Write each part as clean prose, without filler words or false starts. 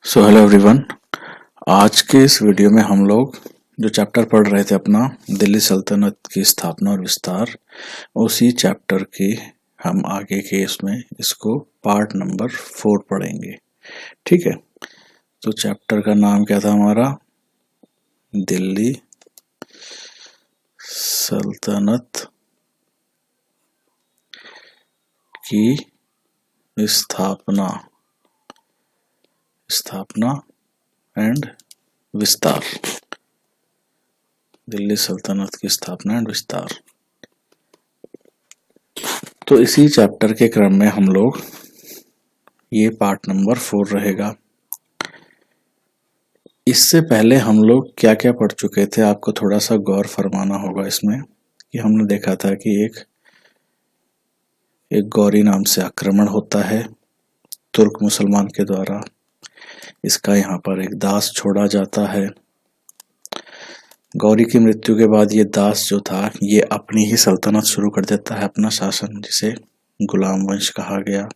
Hello everyone. आज के इस वीडियो में हम लोग जो चैप्टर पढ़ रहे थे अपना दिल्ली सल्तनत की स्थापना और विस्तार, उसी चैप्टर की हम आगे के इसमें इसको पार्ट नंबर 4 पढ़ेंगे। ठीक है, तो चैप्टर का नाम क्या था हमारा? दिल्ली सल्तनत की स्थापना एंड विस्तार। दिल्ली सल्तनत की स्थापना एंड विस्तार। तो इसी चैप्टर के क्रम में हम लोग ये पार्ट नंबर 4 रहेगा। इससे पहले हम लोग क्या क्या पढ़ चुके थे, आपको थोड़ा सा गौर फरमाना होगा इसमें कि हमने देखा था कि एक गौरी नाम से आक्रमण होता है तुर्क मुसलमान के द्वारा। इसका यहाँ पर एक दास छोड़ा जाता है। गौरी की मृत्यु के बाद ये दास जो था ये अपनी ही सल्तनत शुरू कर देता है, अपना शासन, जिसे गुलाम वंश कहा गया।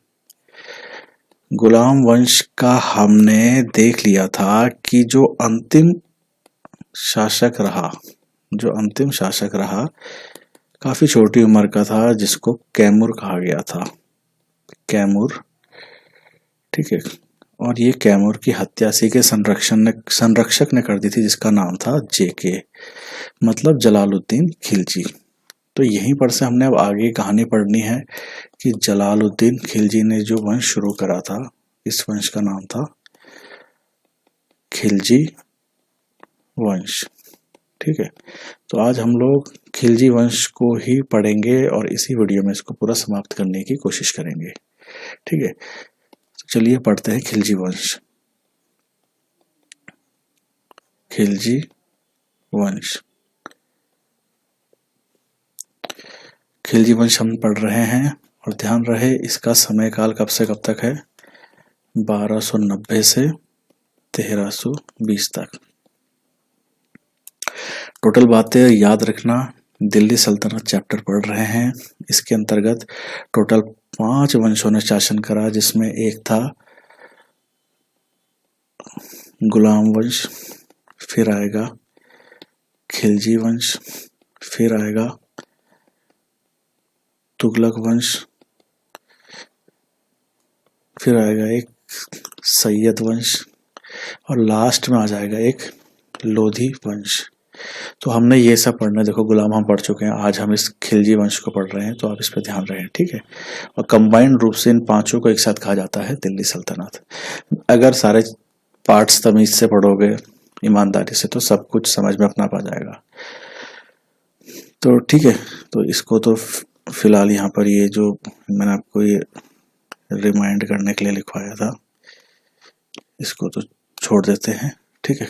गुलाम वंश का हमने देख लिया था कि जो अंतिम शासक रहा काफी छोटी उम्र का था, जिसको कैमूर कहा गया था। कैमूर, ठीक है। और ये कैमूर की हत्या सी के संरक्षक ने कर दी थी, जिसका नाम था जेके, मतलब जलालुद्दीन खिलजी। तो यहीं पर से हमने अब आगे कहानी पढ़नी है कि जलालुद्दीन खिलजी ने जो वंश शुरू करा था, इस वंश का नाम था खिलजी वंश। ठीक है, तो आज हम लोग खिलजी वंश को ही पढ़ेंगे और इसी वीडियो में इसको पूरा समाप्त करने की कोशिश करेंगे। ठीक है, चलिए पढ़ते हैं खिलजी वंश। खिलजी वंश, खिलजी वंश हम पढ़ रहे हैं और ध्यान रहे इसका समय काल कब से कब तक है? 1290 से 1320 तक। टोटल बातें याद रखना, दिल्ली सल्तनत चैप्टर पढ़ रहे हैं। इसके अंतर्गत टोटल 5 वंशों ने शासन करा, जिसमें एक था गुलाम वंश, फिर आएगा खिलजी वंश, फिर आएगा तुगलक वंश, फिर आएगा एक सैयद वंश और लास्ट में आ जाएगा एक लोधी वंश। तो हमने ये सब पढ़ना, देखो गुलाम हम पढ़ चुके हैं, आज हम इस खिलजी वंश को पढ़ रहे हैं, तो आप इस पर ध्यान रखें। ठीक है, और कंबाइंड रूप से इन पांचों को एक साथ कहा जाता है दिल्ली सल्तनत। अगर सारे पार्ट्स तमीज से पढ़ोगे ईमानदारी से तो सब कुछ समझ में अपना आ जाएगा। तो ठीक है, तो इसको तो फिलहाल यहाँ पर ये जो मैंने आपको ये रिमाइंड करने के लिए लिखवाया था, इसको तो छोड़ देते हैं। ठीक है,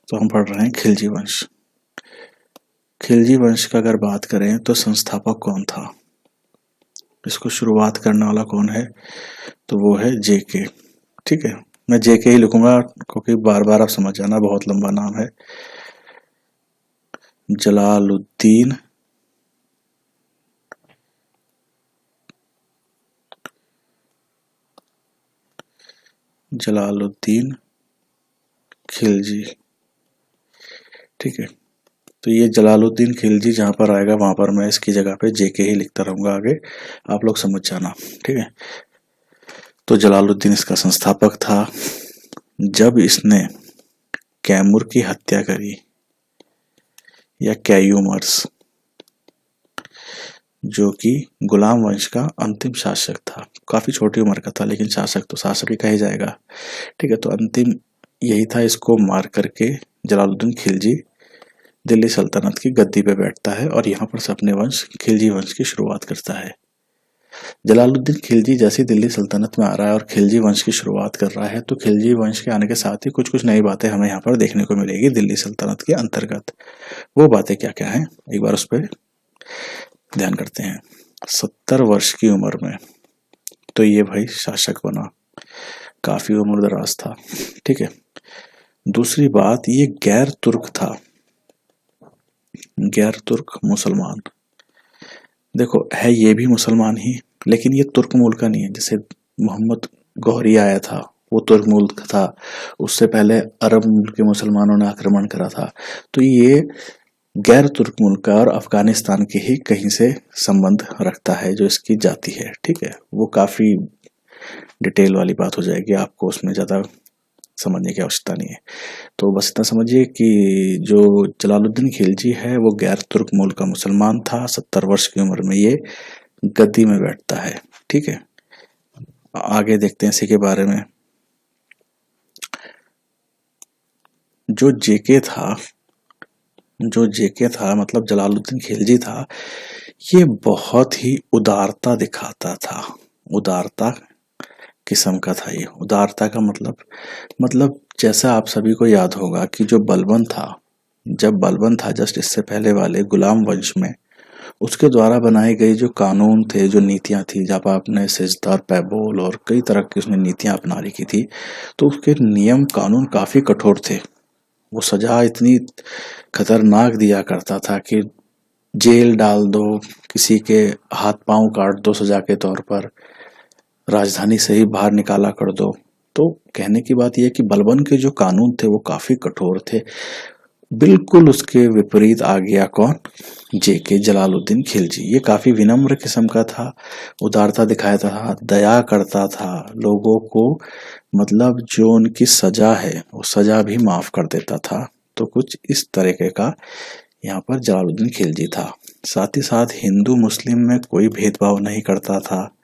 तो हम पढ़ रहे हैं खिलजी वंश। खिलजी वंश का अगर बात करें तो संस्थापक कौन था, इसको शुरुआत करने वाला कौन है? तो वो है जेके। ठीक है, मैं जेके ही लिखूंगा क्योंकि बार बार आप समझ जाना, बहुत लंबा नाम है। जलालुद्दीन खिलजी। ठीक है, तो ये जलालुद्दीन खिलजी जहां पर आएगा वहां पर मैं इसकी जगह पे जेके ही लिखता रहूंगा, आगे आप लोग समझ जाना। ठीक है, तो जलालुद्दीन इसका संस्थापक था। जब इसने कैमूर की हत्या करी, या कैयूमर्स, जो कि गुलाम वंश का अंतिम शासक था, काफी छोटी उम्र का था लेकिन शासक तो शासक ही कहा जाएगा। ठीक है, तो अंतिम यही था, इसको मार करके जलालुद्दीन खिलजी दिल्ली सल्तनत की गद्दी पे बैठता है और यहाँ पर से अपने वंश खिलजी वंश की शुरुआत करता है। जलालुद्दीन खिलजी जैसी दिल्ली सल्तनत में आ रहा है और खिलजी वंश की शुरुआत कर रहा है, तो खिलजी वंश के आने के साथ ही कुछ कुछ नई बातें हमें यहाँ पर देखने को मिलेगी दिल्ली सल्तनत के अंतर्गत। वो बातें क्या क्या हैं, एक बार उस पर ध्यान करते हैं। 70 वर्ष की उम्र में तो ये भाई शासक बना, काफी उम्र दराज था। ठीक है, दूसरी बात, ये गैर तुर्क था, गैर तुर्क मुसलमान, देखो है ये भी मुसलमान ही, लेकिन ये तुर्क मूल का नहीं है। जैसे मोहम्मद गौहरी आया था, वो तुर्क मूल का था, उससे पहले अरब मूल के मुसलमानों ने आक्रमण करा था। तो ये गैर तुर्क मूल का और अफगानिस्तान के ही कहीं से संबंध रखता है जो इसकी जाति है। ठीक है, वो काफी डिटेल वाली बात हो जाएगी, आपको उसमें ज्यादा समझने की आवश्यकता नहीं है। तो बस इतना समझिए कि जो जलालुद्दीन खिलजी है वो गैर तुर्क मूल का मुसलमान था। 70 वर्ष की उम्र में ये गद्दी में बैठता है। ठीक है, आगे देखते हैं इसी के बारे में। जो जेके था मतलब जलालुद्दीन खिलजी था, ये बहुत ही उदारता दिखाता था। उदारता किस्म का था ये। उदारता का मतलब जैसा आप सभी को याद होगा कि जो बलबन था, जब बलबन था जस्ट इससे पहले वाले गुलाम वंश में, उसके द्वारा बनाए गए जो कानून थे, जो नीतियां थी, जब आपने सिजदा और पैबोल और कई तरह की उसने नीतियां अपना रखी थी, तो उसके नियम कानून काफी कठोर थे। वो सजा इतनी खतरनाक दिया करता था कि जेल डाल दो, किसी के हाथ पांव काट दो सजा के तौर पर, राजधानी से ही बाहर निकाला कर दो। तो कहने की बात यह कि बलबन के जो कानून थे वो काफी कठोर थे। बिल्कुल उसके विपरीत आ गया कौन? जेके जलालुद्दीन खिलजी। ये काफी विनम्र किस्म का था, उदारता दिखाता था, दया करता था लोगों को, मतलब जो उनकी सजा है वो सजा भी माफ कर देता था। तो कुछ इस तरीके का यहाँ पर जलालुद्दीन खिलजी था। साथ ही साथ हिंदू मुस्लिम में कोई भेदभाव नहीं करता था,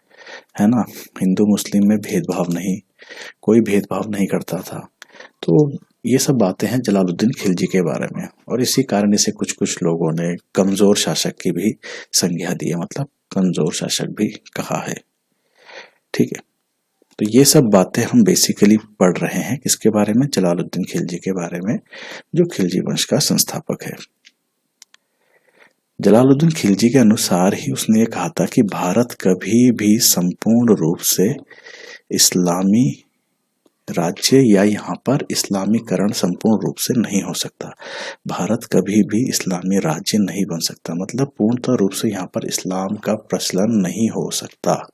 है ना। हिंदू मुस्लिम में भेदभाव नहीं, कोई भेदभाव नहीं करता था। तो ये सब बातें हैं जलालुद्दीन खिलजी के बारे में, और इसी कारण इसे कुछ कुछ लोगों ने कमजोर शासक की भी संज्ञा दी है, मतलब कमजोर शासक भी कहा है। ठीक है, तो ये सब बातें हम बेसिकली पढ़ रहे हैं किसके बारे में? जलालुद्दीन खिलजी के बारे में, जो खिलजी वंश का संस्थापक है। जलालुद्दीन खिलजी के अनुसार ही उसने ये कहा था कि भारत कभी भी संपूर्ण रूप से इस्लामी राज्य या यहाँ पर इस्लामीकरण संपूर्ण रूप से नहीं हो सकता। भारत कभी भी इस्लामी राज्य नहीं बन सकता, मतलब पूर्णतः रूप से यहाँ पर इस्लाम का प्रचलन नहीं हो सकता,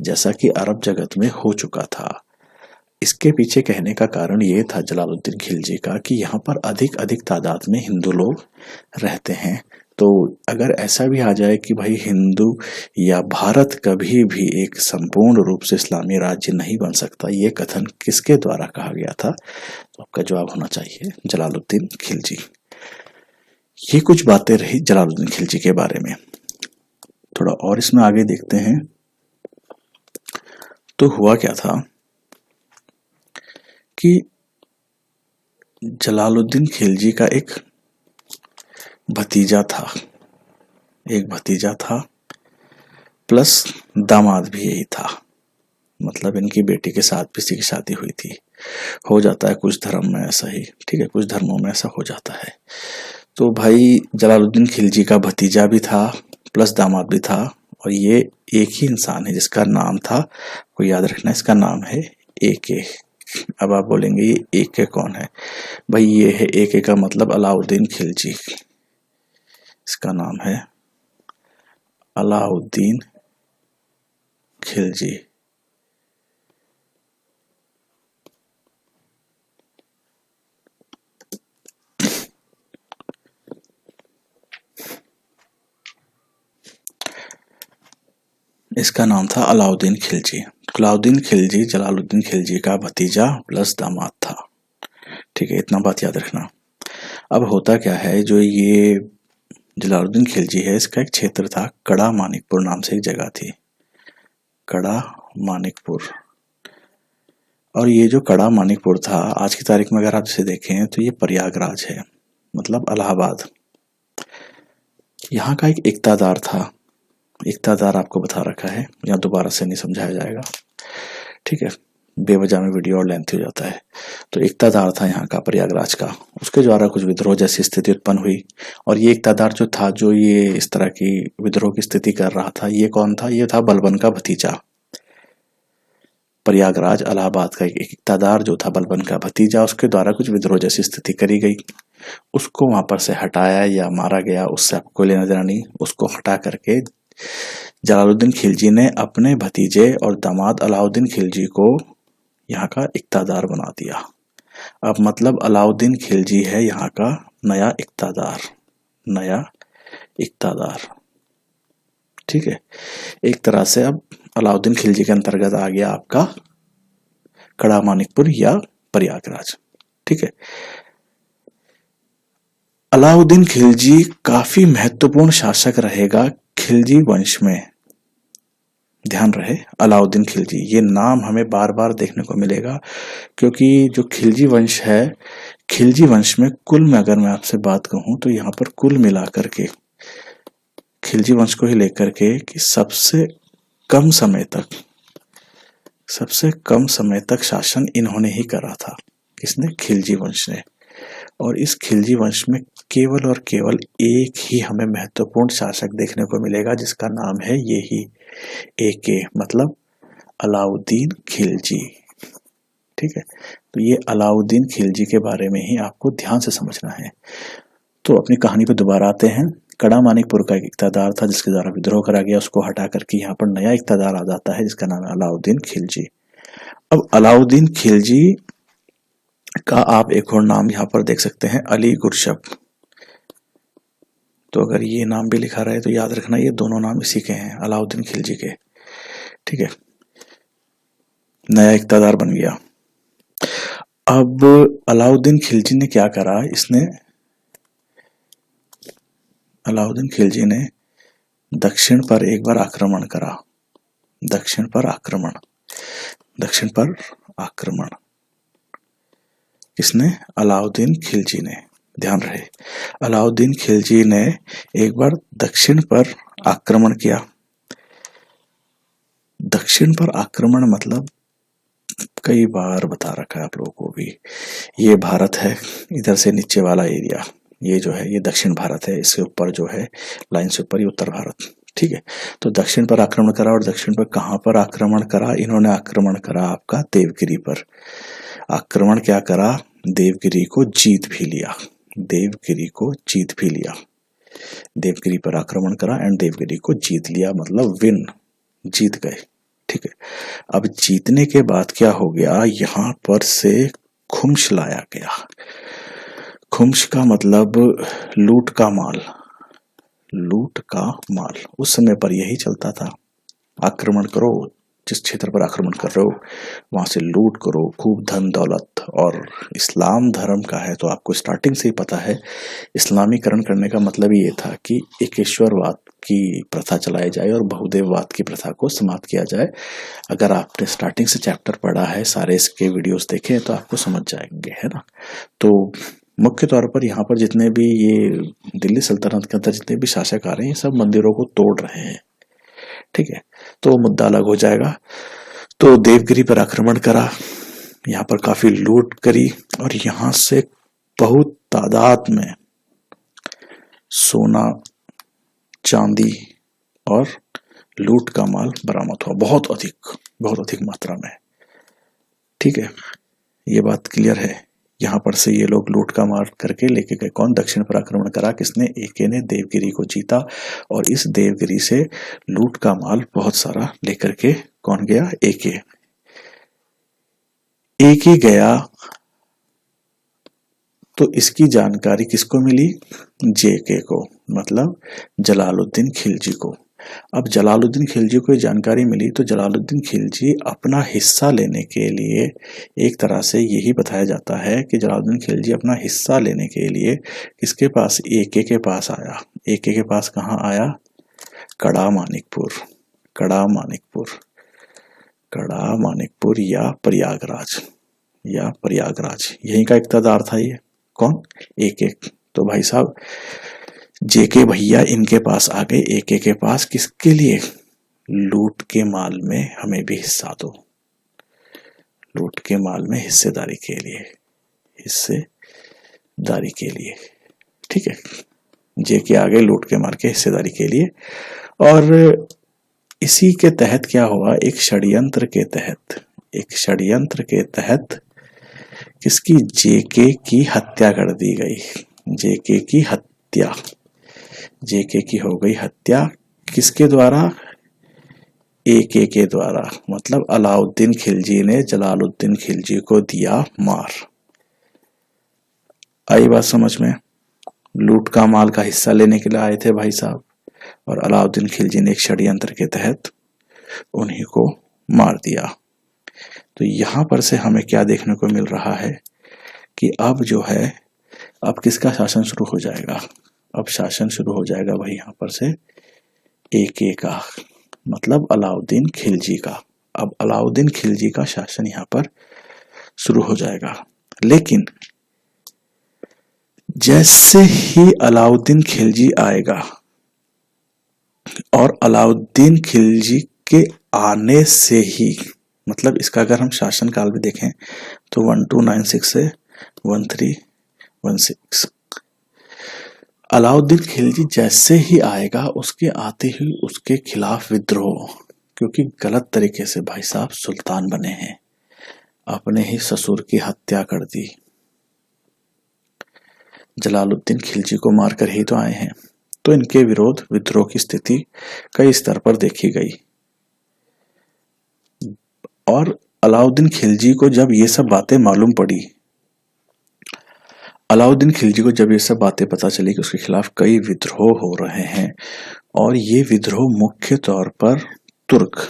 जैसा कि अरब जगत में हो चुका था। इसके पीछे कहने का कारण ये था जलालुद्दीन खिलजी का कि यहाँ पर अधिक तादाद में हिंदू लोग रहते हैं। तो अगर ऐसा भी आ जाए कि भाई हिंदू या भारत कभी भी एक संपूर्ण रूप से इस्लामी राज्य नहीं बन सकता, ये कथन किसके द्वारा कहा गया था? तो आपका जवाब होना चाहिए जलालुद्दीन खिलजी। ये कुछ बातें रही जलालुद्दीन खिलजी के बारे में। थोड़ा और इसमें आगे देखते हैं। तो हुआ क्या था कि जलालुद्दीन खिलजी का एक भतीजा था, प्लस दामाद भी यही था। मतलब इनकी बेटी के साथ किसी की शादी हुई थी। हो जाता है कुछ धर्म में ऐसा ही, ठीक है, कुछ धर्मों में ऐसा हो जाता है। तो भाई जलालुद्दीन खिलजी का भतीजा भी था प्लस दामाद भी था, और ये एक ही इंसान है जिसका नाम था, को याद रखना, इसका नाम है एके। अब आप बोलेंगे ये एके कौन है? भाई ये है एके का मतलब अलाउद्दीन खिलजी। इसका नाम है अलाउद्दीन खिलजी। इसका नाम था अलाउद्दीन खिलजी। अलाउद्दीन खिलजी जलालुद्दीन खिलजी का भतीजा प्लस दामाद था। ठीक है, इतना बात याद रखना। अब होता क्या है, जो ये जलालुद्दीन खिलजी है, इसका एक क्षेत्र था कड़ा मानिकपुर नाम से एक जगह थी, कड़ा मानिकपुर। और ये जो कड़ा मानिकपुर था, आज की तारीख में अगर आप इसे देखें तो ये प्रयागराज है, मतलब इलाहाबाद। यहाँ का एक इक्तादार था, इक्तादार आपको बता रखा है, यहाँ दोबारा से नहीं समझाया जाएगा, ठीक है, बेवजह में वीडियो और लेंथी हो जाता है। तो इक्तादार था यहाँ का प्रयागराज का, उसके द्वारा कुछ विद्रोह जैसी स्थिति उत्पन्न हुई। और ये इक्तादार जो था, जो ये इस तरह की विद्रोह की स्थिति कर रहा था, ये कौन था? ये था बलबन का भतीजा प्रयागराज इलाहाबाद का एक इक्तादार जो था बलबन का भतीजा, उसके द्वारा कुछ विद्रोह जैसी स्थिति करी गई, उसको वहां पर से हटाया या मारा गया, उससे आपको लेना देना नहीं। उसको हटा करके जलालुद्दीन खिलजी ने अपने भतीजे और दामाद अलाउद्दीन खिलजी को यहाँ का इक्तादार बना दिया। अब मतलब अलाउद्दीन खिलजी है यहाँ का नया इक्तादार, नया इक्तादार। ठीक है, एक तरह से अब अलाउद्दीन खिलजी के अंतर्गत आ गया आपका कड़ा मानिकपुर या प्रयागराज। ठीक है, अलाउद्दीन खिलजी काफी महत्वपूर्ण शासक रहेगा खिलजी वंश में। ध्यान रहे, अलाउद्दीन खिलजी, ये नाम हमें बार बार देखने को मिलेगा, क्योंकि जो खिलजी वंश है, खिलजी वंश में कुल में अगर मैं आपसे बात कहूं तो यहाँ पर कुल मिलाकर के खिलजी वंश को ही लेकर के कि सबसे कम समय तक शासन इन्होंने ही करा था। किसने? खिलजी वंश ने। और इस खिलजी वंश में केवल और केवल एक ही हमें महत्वपूर्ण शासक देखने को मिलेगा, जिसका नाम है यही एके, मतलब अलाउद्दीन खिलजी। ठीक है, तो ये अलाउद्दीन खिलजी के बारे में ही आपको ध्यान से समझना है। तो अपनी कहानी पे दोबारा आते हैं। कड़ा मानिकपुर का एक इक्तादार था जिसके द्वारा विद्रोह करा गया, उसको हटा करके यहाँ पर नया इक्तादार आ जाता है जिसका नाम है अलाउद्दीन खिलजी। अब अलाउद्दीन खिलजी का आप एक और नाम यहाँ पर देख सकते हैं, अली गुरशब। तो अगर ये नाम भी लिखा रहे तो याद रखना ये दोनों नाम इसी के हैं, अलाउद्दीन खिलजी के। ठीक है, नया इक्तादार बन गया। अब अलाउद्दीन खिलजी ने क्या करा, अलाउद्दीन खिलजी ने दक्षिण पर एक बार आक्रमण करा। दक्षिण पर आक्रमण किसने? अलाउद्दीन खिलजी ने। ध्यान रहे, अलाउद्दीन खिलजी ने एक बार दक्षिण पर आक्रमण किया। दक्षिण पर आक्रमण मतलब कई बार बता रखा है आप लोगों को भी, ये भारत है, इधर से नीचे वाला एरिया ये जो है ये दक्षिण भारत है, इसके ऊपर जो है लाइन से ऊपर ये उत्तर भारत। ठीक है, तो दक्षिण पर आक्रमण करा। और दक्षिण पर कहां पर आक्रमण करा? इन्होंने आक्रमण करा आपका देवगिरी पर। आक्रमण क्या करा? देवगिरी को जीत भी लिया। देवगिरी पर आक्रमण करा एंड देवगिरी को जीत लिया, मतलब विन, जीत गए। ठीक है, अब जीतने के बाद क्या हो गया, यहां पर से खुम्स लाया गया। खुम्स का मतलब लूट का माल। उस समय पर यही चलता था, आक्रमण करो, जिस क्षेत्र पर आक्रमण कर रहे हो वहां से लूट करो, खूब धन दौलत। और इस्लाम धर्म का है तो आपको स्टार्टिंग से ही पता है, इस्लामीकरण करने का मतलब ये था कि एकेश्वरवाद की प्रथा चलाई जाए और बहुदेववाद की प्रथा को समाप्त किया जाए। अगर आपने स्टार्टिंग से चैप्टर पढ़ा है, सारे इसके वीडियोस देखे तो आपको समझ जाएंगे, है ना। तो मुख्य तौर पर यहाँ पर जितने भी ये दिल्ली सल्तनत के अंदर जितने भी शासक आ रहे हैं, ये सब मंदिरों को तोड़ रहे हैं। ठीक है, तो मुद्दा अलग हो जाएगा। तो देवगिरी पर आक्रमण करा, यहाँ पर काफी लूट करी और यहाँ से बहुत तादाद में सोना, चांदी और लूट का माल बरामद हुआ, बहुत अधिक मात्रा में। ठीक है, ये बात क्लियर है। यहाँ पर से ये लोग लूट का मार करके लेके गए। कौन? दक्षिण पर आक्रमण करा किसने? एके ने देवगिरी को जीता और इस देवगिरी से लूट का माल बहुत सारा लेकर के कौन गया? एके गया। तो इसकी जानकारी किसको मिली? जेके को, मतलब जलालुद्दीन खिलजी को। अब जलालुद्दीन खिलजी को ये जानकारी मिली तो जलालुद्दीन खिलजी अपना हिस्सा लेने के लिए, एक तरह से यही बताया जाता है कि जलालुद्दीन खिलजी अपना हिस्सा लेने के लिए किसके पास? एके के पास आया। एके के पास कहाँ आया? कड़ा मानिकपुर या प्रयागराज, यहीं का इक्तादार था ये। कौन? एके। तो भाई साहब जेके भैया इनके पास आ गए, एके के पास, किसके लिए? लूट के माल में हमें भी हिस्सा दो, लूट के माल में हिस्सेदारी के लिए। ठीक है, जेके आ गए लूट के माल के हिस्सेदारी के लिए। और इसी के तहत क्या हुआ, एक षड्यंत्र के तहत एक षड्यंत्र के तहत किसकी, जेके की हत्या कर दी गई। जेके की हत्या, जेके की हो गई हत्या किसके द्वारा, एके के द्वारा। मतलब अलाउद्दीन खिलजी ने जलालुद्दीन खिलजी को दिया मार। आई बात समझ में। लूट का माल का हिस्सा लेने के लिए आए थे भाई साहब, और अलाउद्दीन खिलजी ने एक षड्यंत्र के तहत उन्हीं को मार दिया। तो यहां पर से हमें क्या देखने को मिल रहा है कि अब जो है, अब किसका शासन शुरू हो जाएगा, अब शासन शुरू हो जाएगा भाई यहां पर से एके का, मतलब अलाउद्दीन खिलजी का। अब अलाउद्दीन खिलजी का शासन यहां पर शुरू हो जाएगा। लेकिन जैसे ही अलाउद्दीन खिलजी आएगा, और अलाउद्दीन खिलजी के आने से ही, मतलब इसका अगर हम शासन काल भी देखें तो 1296 से 1316, अलाउद्दीन खिलजी जैसे ही आएगा उसके आते ही उसके खिलाफ विद्रोह, क्योंकि गलत तरीके से भाई साहब सुल्तान बने हैं, अपने ही ससुर की हत्या कर दी, जलालुद्दीन खिलजी को मारकर ही तो आए हैं। तो इनके विरोध विद्रोह की स्थिति कई स्तर पर देखी गई। और अलाउद्दीन खिलजी को जब ये सब बातें मालूम पड़ी, अलाउद्दीन खिलजी को जब ये सब बातें पता चली कि उसके खिलाफ कई विद्रोह हो रहे हैं, और ये विद्रोह मुख्य तौर पर तुर्क,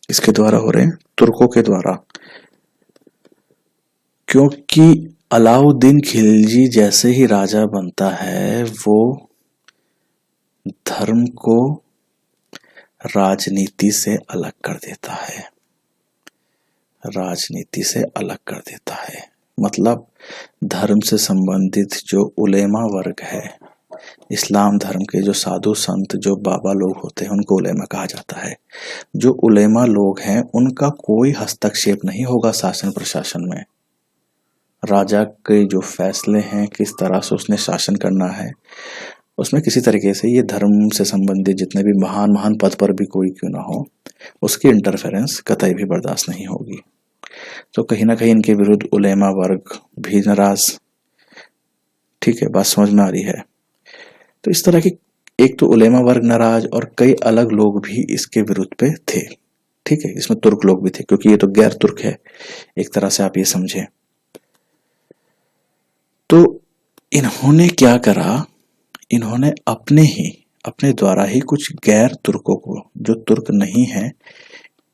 इसके द्वारा हो रहे हैं, तुर्कों के द्वारा, क्योंकि अलाउद्दीन खिलजी जैसे ही राजा बनता है वो धर्म को राजनीति से अलग कर देता है, राजनीति से अलग कर देता है। मतलब धर्म से संबंधित जो उलेमा वर्ग है, इस्लाम धर्म के जो साधु संत, जो बाबा लोग होते हैं, उनको उलेमा कहा जाता है। जो उलेमा लोग हैं उनका कोई हस्तक्षेप नहीं होगा शासन प्रशासन में। राजा के जो फैसले हैं, किस तरह से उसने शासन करना है, उसमें किसी तरीके से ये धर्म से संबंधित जितने भी महान महान पद पर भी कोई क्यों ना हो, उसकी इंटरफेरेंस कतई भी बर्दाश्त नहीं होगी। तो कहीं ना कहीं इनके विरुद्ध उलेमा वर्ग भी नाराज। ठीक है, बात समझ में आ रही है। तो इस तरह की, एक तो उलेमा वर्ग नाराज और कई अलग लोग भी इसके विरुद्ध पे थे। ठीक है, इसमें तुर्क लोग भी थे, क्योंकि ये तो गैर तुर्क है एक तरह से, आप ये समझे। तो इन्होंने क्या करा, इन्होंने अपने द्वारा ही कुछ गैर तुर्कों को, जो तुर्क नहीं है,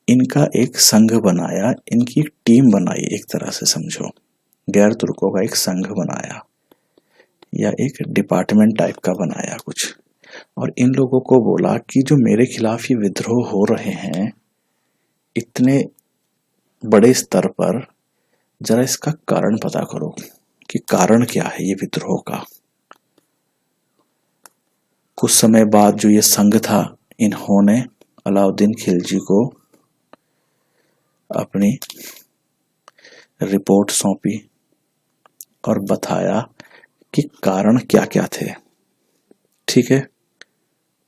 इनका एक संघ बनाया, इनकी एक टीम बनाई, एक तरह से समझो गैर तुर्कों का एक संघ बनाया, या एक डिपार्टमेंट टाइप का बनाया कुछ। और इन लोगों को बोला कि जो मेरे खिलाफ ये विद्रोह हो रहे हैं इतने बड़े स्तर पर, जरा इसका कारण पता करो कि कारण क्या है ये विद्रोह का। कुछ समय बाद जो ये संघ था, इन्होंने अलाउद्दीन खिलजी को अपनी रिपोर्ट सौंपी और बताया कि कारण क्या क्या थे। ठीक है,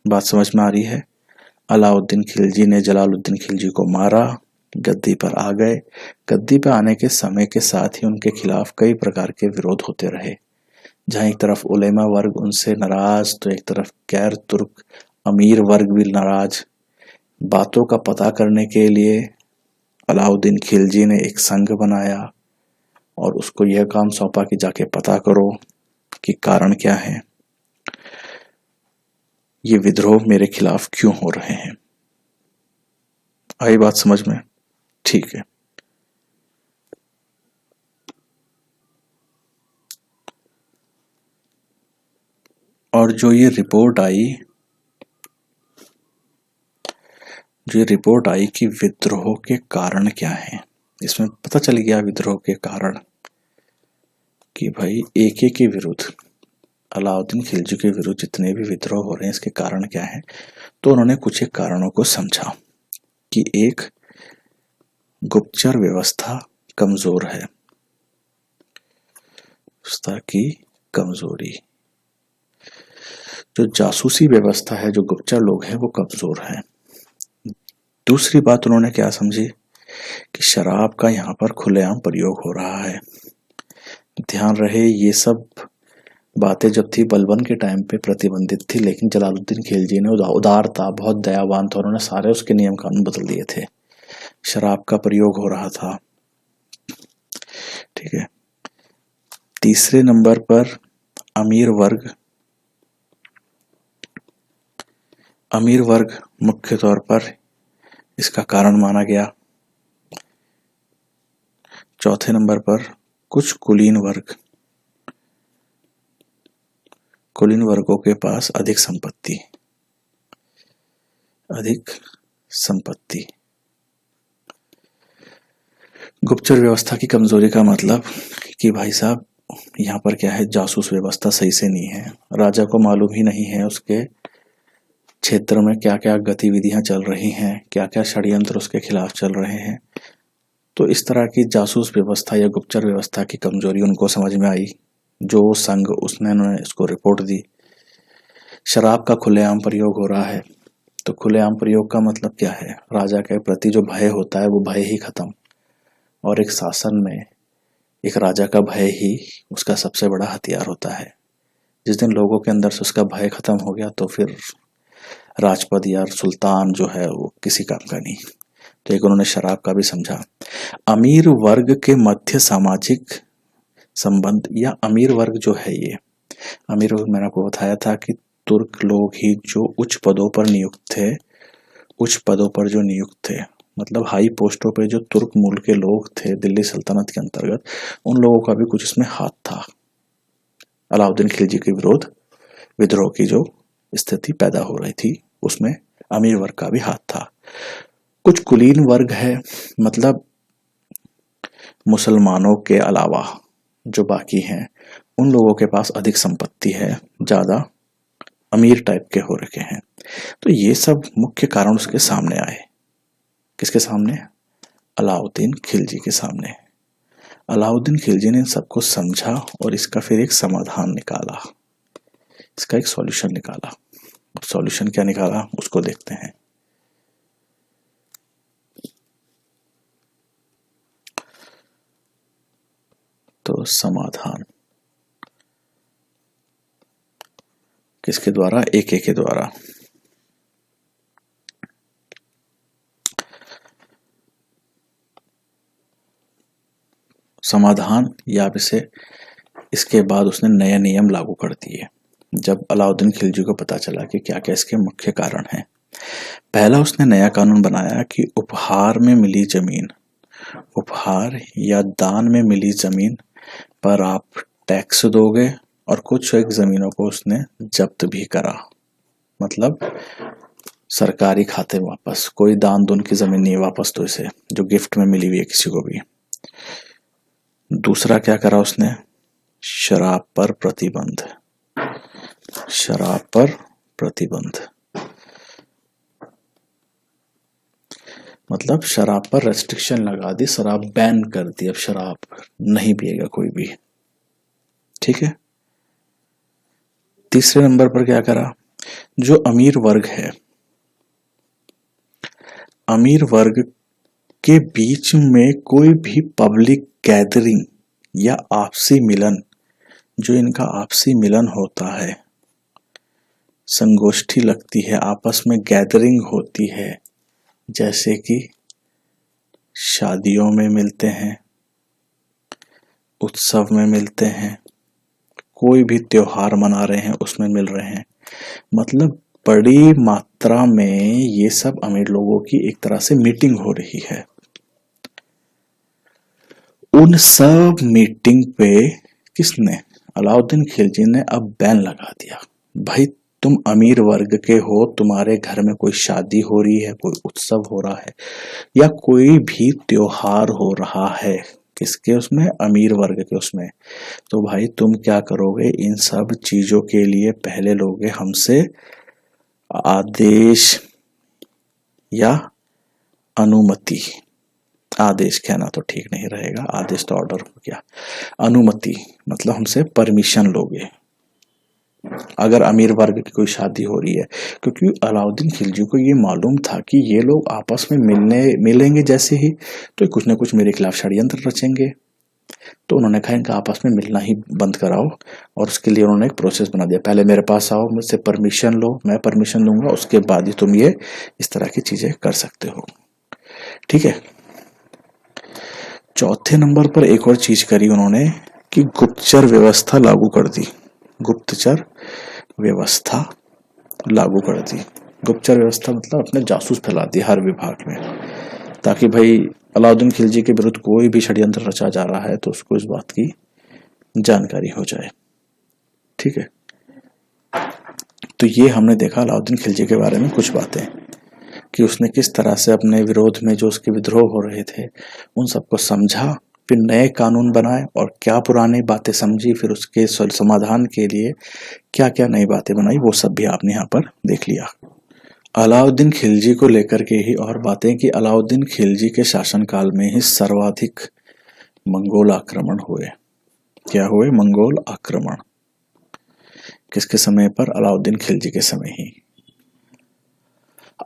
बात समझ में आ रही है। अलाउद्दीन खिलजी ने जलालुद्दीन खिलजी को मारा, गद्दी पर आ गए। गद्दी पर आने के समय के साथ ही उनके खिलाफ कई प्रकार के विरोध होते रहे, जहां एक तरफ उलेमा वर्ग उनसे नाराज, तो एक तरफ गैर तुर्क अमीर वर्ग भी नाराज। बातों का पता करने के लिए अलाउद्दीन खिलजी ने एक संघ बनाया और उसको यह काम सौंपा कि जाके पता करो कि कारण क्या है, ये विद्रोह मेरे खिलाफ क्यों हो रहे हैं। आई बात समझ में? ठीक है। और जो ये रिपोर्ट आई कि विद्रोह के कारण क्या हैं, इसमें पता चल गया विद्रोह के कारण कि भाई एके के विरुद्ध, अलाउद्दीन खिलजी के विरुद्ध जितने भी विद्रोह हो रहे हैं, इसके कारण क्या है। तो उन्होंने कुछ एक कारणों को समझा कि एक, गुप्तचर व्यवस्था कमजोर है, व्यवस्था की कमजोरी, जो जासूसी व्यवस्था है, जो गुप्तचर लोग हैं वो कमजोर है। दूसरी बात उन्होंने क्या समझी कि शराब का यहाँ पर खुलेआम प्रयोग हो रहा है। ध्यान रहे ये सब बातें जब थी बलबन के टाइम पे प्रतिबंधित थी, लेकिन जलालुद्दीन खिलजी ने उदार था, बहुत दयावान था, उन्होंने सारे उसके नियम कानून बदल दिए थे। शराब का प्रयोग हो रहा था। ठीक है। तीसरे नंबर पर अमीर वर्ग। अमीर वर्ग मुख्य तौर पर इसका कारण माना गया। चौथे नंबर पर कुछ कुलीन वर्ग। कुलीन वर्गों के पास अधिक संपत्ति। गुप्तचर व्यवस्था की कमजोरी का मतलब कि भाई साहब यहाँ पर क्या है, जासूस व्यवस्था सही से नहीं है। राजा को मालूम ही नहीं है उसके क्षेत्र में क्या क्या गतिविधियां चल रही हैं, क्या क्या षड्यंत्र उसके खिलाफ चल रहे हैं। तो इस तरह की जासूस व्यवस्था या गुप्तचर व्यवस्था की कमजोरी उनको समझ में आई। जो संघ उन्होंने इसको रिपोर्ट दी। शराब का खुलेआम प्रयोग हो रहा है। तो खुलेआम प्रयोग का मतलब क्या है, राजा के प्रति जो भय होता है वो भय ही खत्म। और एक शासन में एक राजा का भय ही उसका सबसे बड़ा हथियार होता है। जिस दिन लोगों के अंदर से उसका भय खत्म हो गया तो फिर राजपद या सुल्तान जो है वो किसी काम का नहीं। तो एक उन्होंने शराब का भी समझा। अमीर वर्ग के मध्य सामाजिक संबंध या अमीर वर्ग जो है, ये अमीर वर्ग मैंने आपको बताया था कि तुर्क लोग ही जो उच्च पदों पर नियुक्त थे, उच्च पदों पर जो नियुक्त थे मतलब हाई पोस्टों पे जो तुर्क मूल के लोग थे दिल्ली सल्तनत के अंतर्गत, उन लोगों का भी कुछ इसमें हाथ था। अलाउद्दीन खिलजी के विरोध विद्रोह की जो स्थिति पैदा हो रही थी उसमें अमीर वर्ग का भी हाथ था। कुछ कुलीन वर्ग है, मतलब मुसलमानों के अलावा जो बाकी हैं उन लोगों के पास अधिक संपत्ति है, ज्यादा अमीर टाइप के हो रखे हैं। तो ये सब मुख्य कारण उसके सामने आए। किसके सामने? अलाउद्दीन खिलजी के सामने। अलाउद्दीन खिलजी ने इन सबको समझा और इसका फिर एक समाधान निकाला, इसका एक सॉल्यूशन निकाला। सॉल्यूशन क्या निकाला उसको देखते हैं। तो समाधान किसके द्वारा? एके के द्वारा। समाधान या इसे इसके बाद उसने नए नियम लागू कर दिए जब अलाउद्दीन खिलजी को पता चला कि क्या क्या इसके मुख्य कारण हैं। पहला उसने नया कानून बनाया कि उपहार में मिली जमीन, उपहार या दान में मिली जमीन पर आप टैक्स दोगे, और कुछ एक जमीनों को उसने जब्त भी करा। मतलब सरकारी खाते में वापस, कोई दान दून की जमीन नहीं वापस, तो इसे जो गिफ्ट में मिली हुई है किसी को भी। दूसरा क्या करा उसने? शराब पर प्रतिबंध। शराब पर प्रतिबंध मतलब शराब पर रेस्ट्रिक्शन लगा दी, शराब बैन कर दी, अब शराब नहीं पिएगा कोई भी। ठीक है। तीसरे नंबर पर क्या करा? जो अमीर वर्ग है, अमीर वर्ग के बीच में कोई भी पब्लिक गैदरिंग या आपसी मिलन, जो इनका आपसी मिलन होता है, संगोष्ठी लगती है, आपस में गैदरिंग होती है, जैसे कि शादियों में मिलते हैं, उत्सव में मिलते हैं, कोई भी त्योहार मना रहे हैं उसमें मिल रहे हैं, मतलब बड़ी मात्रा में ये सब अमीर लोगों की एक तरह से मीटिंग हो रही है। उन सब मीटिंग पे किसने? अलाउद्दीन खिलजी ने अब बैन लगा दिया। भाई तुम अमीर वर्ग के हो, तुम्हारे घर में कोई शादी हो रही है, कोई उत्सव हो रहा है या कोई भी त्योहार हो रहा है, किसके उसमें? अमीर वर्ग के उसमें। तो भाई तुम क्या करोगे? इन सब चीजों के लिए पहले लोगे हमसे आदेश या अनुमति। आदेश कहना तो ठीक नहीं रहेगा, आदेश तो ऑर्डर हो गया। अनुमति मतलब हमसे परमिशन लोगे। अगर अमीर वर्ग की कोई शादी हो रही है, क्योंकि अलाउद्दीन खिलजी को ये मालूम था कि ये लोग आपस में मिलेंगे जैसे ही तो कुछ ना कुछ मेरे खिलाफ षड्यंत्र रचेंगे। तो उन्होंने कहा इनका आपस में मिलना ही बंद कराओ, और उसके लिए उन्होंने एक प्रोसेस बना दिया, पहले मेरे पास आओ, मुझसे परमिशन लो, मैं परमिशन दूंगा, उसके बाद ही तुम ये इस तरह की चीजें कर सकते हो। ठीक है। चौथे नंबर पर एक और चीज करी उन्होंने कि गुप्तचर व्यवस्था लागू कर दी। गुप्तचर व्यवस्था लागू कर दी। गुप्तचर व्यवस्था मतलब अपने जासूस फैला दिए हर विभाग में, ताकि भाई अलाउद्दीन खिलजी के विरुद्ध कोई भी षड्यंत्र रचा जा रहा है तो उसको इस बात की जानकारी हो जाए। ठीक है। तो ये हमने देखा अलाउद्दीन खिलजी के बारे में कुछ बातें कि उसने किस तरह से अपने विरोध में जो उसके विद्रोह हो रहे थे उन सबको समझा, फिर नए कानून बनाए, और क्या पुरानी बातें समझी, फिर उसके समाधान के लिए क्या क्या नई बातें बनाई, वो सब भी आपने यहाँ पर देख लिया। अलाउद्दीन खिलजी को लेकर के ही और बातें कि अलाउद्दीन खिलजी के शासनकाल में ही सर्वाधिक मंगोल आक्रमण हुए। क्या हुए? मंगोल आक्रमण। किसके समय पर? अलाउद्दीन खिलजी के समय ही।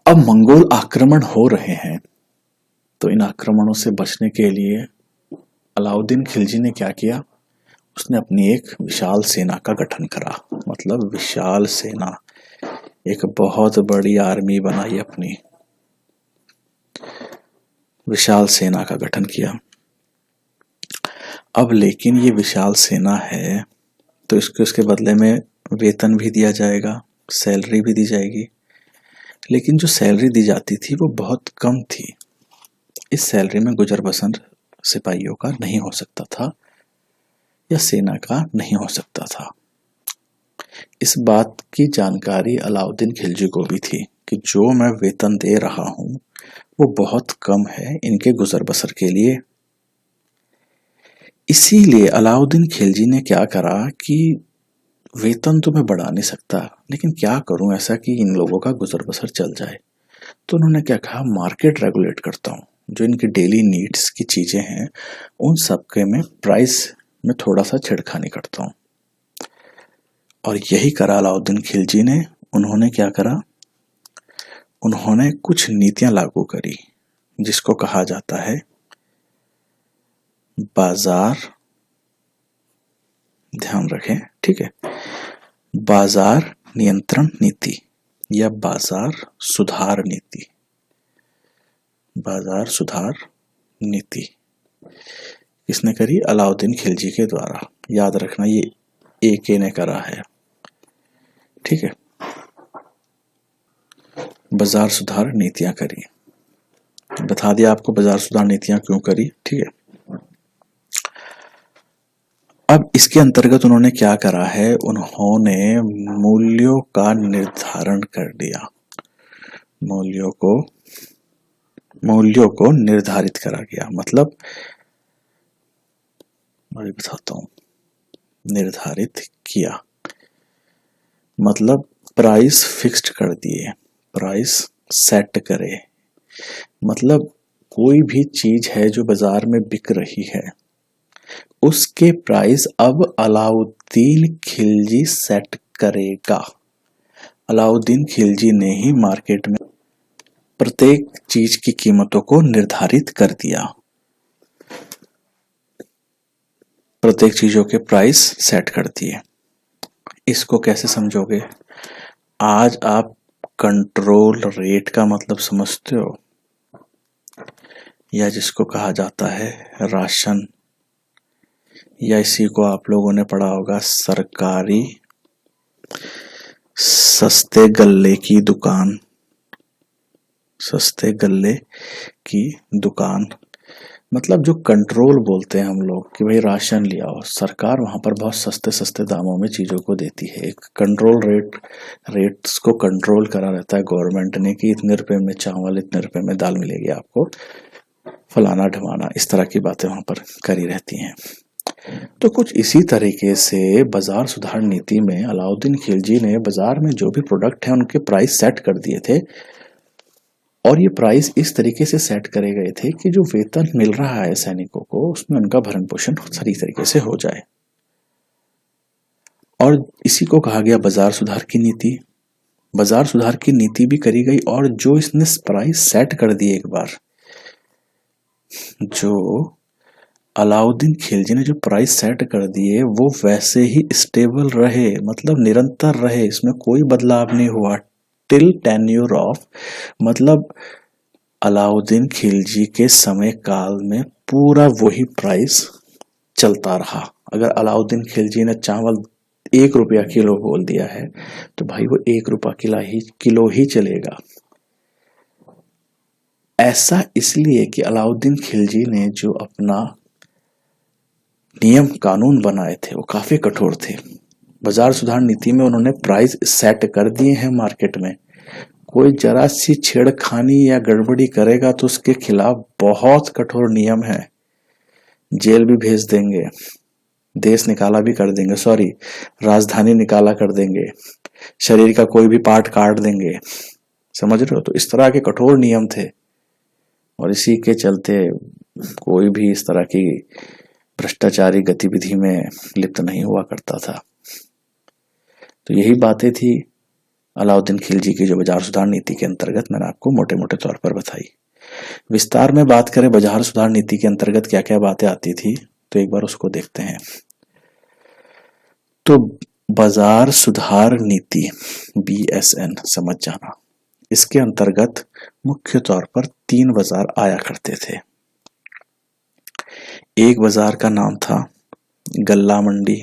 अब मंगोल आक्रमण हो रहे हैं तो इन आक्रमणों से बचने के लिए अलाउद्दीन खिलजी ने क्या किया? उसने अपनी एक विशाल सेना का गठन करा। मतलब विशाल सेना, एक बहुत बड़ी आर्मी बनाई, अपनी विशाल सेना का गठन किया। अब लेकिन ये विशाल सेना है तो इसको इसके बदले में वेतन भी दिया जाएगा, सैलरी भी दी जाएगी, लेकिन जो सैलरी दी जाती थी वो बहुत कम थी। इस सैलरी में गुजर बसर सिपाहियों का नहीं हो सकता था या सेना का नहीं हो सकता था। इस बात की जानकारी अलाउद्दीन खिलजी को भी थी कि जो मैं वेतन दे रहा हूं वो बहुत कम है इनके गुजर बसर के लिए। इसीलिए अलाउद्दीन खिलजी ने क्या करा कि वेतन तो मैं बढ़ा नहीं सकता, लेकिन क्या करूं ऐसा कि इन लोगों का गुजर बसर चल जाए। तो उन्होंने क्या कहा, मार्केट रेगुलेट करता हूं, जो इनकी डेली नीड्स की चीजें हैं उन सबके में प्राइस में थोड़ा सा छेड़खानी करता हूं। और यही करा अलाउद्दीन खिलजी ने। उन्होंने क्या करा, उन्होंने कुछ नीतियां लागू करी जिसको कहा जाता है बाजार, ध्यान रखें, ठीक है, बाजार नियंत्रण नीति या बाजार सुधार नीति। बाजार सुधार नीति किसने करी? अलाउद्दीन खिलजी के द्वारा। याद रखना ये एके ने करा है। ठीक है, बाजार सुधार नीतियां करी। बता दिया आपको बाजार सुधार नीतियां क्यों करी। ठीक है, अब इसके अंतर्गत उन्होंने क्या करा है, उन्होंने मूल्यों का निर्धारण कर दिया। मूल्यों को निर्धारित करा गया। मतलब मैं बताता हूं, निर्धारित किया मतलब प्राइस फिक्स्ड कर दिए, प्राइस सेट करे। मतलब कोई भी चीज है जो बाजार में बिक रही है उसके प्राइस अब अलाउद्दीन खिलजी सेट करेगा। अलाउद्दीन खिलजी ने ही मार्केट में प्रत्येक चीज की कीमतों को निर्धारित कर दिया, प्रत्येक चीजों के प्राइस सेट कर दिए। इसको कैसे समझोगे? आज आप कंट्रोल रेट का मतलब समझते हो, या जिसको कहा जाता है राशन, या इसी को आप लोगों ने पढ़ा होगा सरकारी सस्ते गल्ले की दुकान। सस्ते गल्ले की दुकान मतलब जो कंट्रोल बोलते हैं हम लोग कि भाई राशन ले आओ, सरकार वहां पर बहुत सस्ते सस्ते दामों में चीजों को देती है। एक कंट्रोल रेट्स को कंट्रोल करा रहता है गवर्नमेंट ने कि इतने रुपए में चावल, इतने रुपए में दाल मिलेगी आपको, फलाना ढमाना, इस तरह की बातें वहां पर करी रहती हैं। तो कुछ इसी तरीके से बाजार सुधार नीति में अलाउद्दीन खिलजी ने बाजार में जो भी प्रोडक्ट है उनके प्राइस सेट कर दिए थे, और ये प्राइस इस तरीके से सेट करे गए थे कि जो वेतन मिल रहा है सैनिकों को उसमें उनका भरण पोषण सही तरीके से हो जाए। और इसी को कहा गया बाजार सुधार की नीति। बाजार सुधार की नीति भी करी गई और जो इसने प्राइस सेट कर दिए एक बार, जो अलाउद्दीन खिलजी ने जो प्राइस सेट कर दिए वो वैसे ही स्टेबल रहे, मतलब निरंतर रहे, इसमें कोई बदलाव नहीं हुआ टिल टेन्योर ऑफ, मतलब अलाउद्दीन खिलजी के समय काल में पूरा वही प्राइस चलता रहा। अगर अलाउद्दीन खिलजी ने चावल 1 रुपया किलो बोल दिया है तो भाई वो 1 रुपया किलो ही चलेगा। ऐसा इसलिए कि अलाउद्दीन खिलजी ने जो अपना नियम कानून बनाए थे वो काफी कठोर थे। बाजार सुधार नीति में उन्होंने प्राइस सेट कर दिए हैं मार्केट में, कोई जरा सी छेड़खानी या गड़बड़ी करेगा तो उसके खिलाफ बहुत कठोर नियम है, जेल भी भेज देंगे, देश निकाला भी कर देंगे, सॉरी राजधानी निकाला कर देंगे, शरीर का कोई भी पार्ट काट देंगे, समझ रहे हो। तो इस तरह के कठोर नियम थे और इसी के चलते कोई भी इस तरह की भ्रष्टाचारी गतिविधि में लिप्त नहीं हुआ करता था। तो यही बातें थी अलाउद्दीन खिलजी की जो बाजार सुधार नीति के अंतर्गत मैंने आपको मोटे मोटे तौर पर बताई। विस्तार में बात करें बाजार सुधार नीति के अंतर्गत क्या क्या बातें आती थी तो एक बार उसको देखते हैं। तो बाजार सुधार नीति BSN समझ जाना, इसके अंतर्गत मुख्य तौर पर 3 बाजार आया करते थे। एक बाजार का नाम था गल्ला मंडी,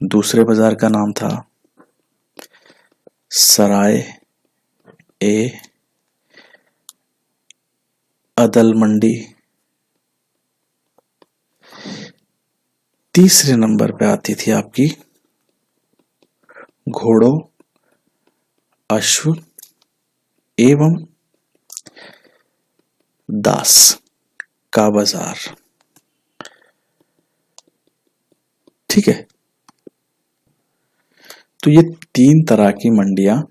दूसरे बाजार का नाम था सराय ए अदल मंडी, तीसरे नंबर पे आती थी आपकी घोड़ों अश्व एवं दास का बाजार। ठीक है, तो ये 3 तरह की मंडियां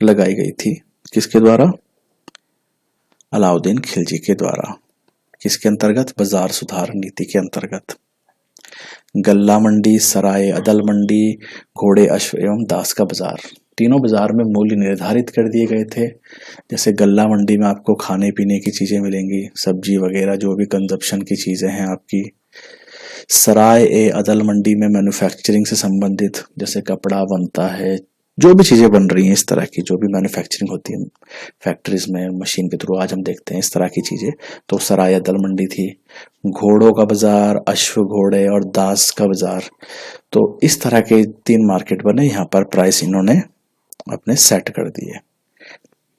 लगाई गई थी, किसके द्वारा? अलाउद्दीन खिलजी के द्वारा। किसके अंतर्गत? बाजार सुधार नीति के अंतर्गत। गल्ला मंडी, सराय अदल मंडी, घोड़े अश्व एवं दास का बाजार, तीनों बाजार में मूल्य निर्धारित कर दिए गए थे। जैसे गल्ला मंडी में आपको खाने पीने की चीजें मिलेंगी, सब्जी वगैरह जो भी कंजप्शन की चीजें हैं आपकी। सराय ए अदल मंडी में मैन्युफैक्चरिंग से संबंधित, जैसे कपड़ा बनता है, जो भी चीजें बन रही हैं इस तरह की, जो भी मैन्युफैक्चरिंग होती है फैक्ट्रीज में मशीन के थ्रू, आज हम देखते हैं इस तरह की चीजें, तो सराय अदल मंडी थी। घोड़ों का बाजार, अश्व घोड़े और दास का बाजार, तो इस तरह के 3 मार्केट बने। यहाँ पर प्राइस इन्होंने अपने सेट कर दिए।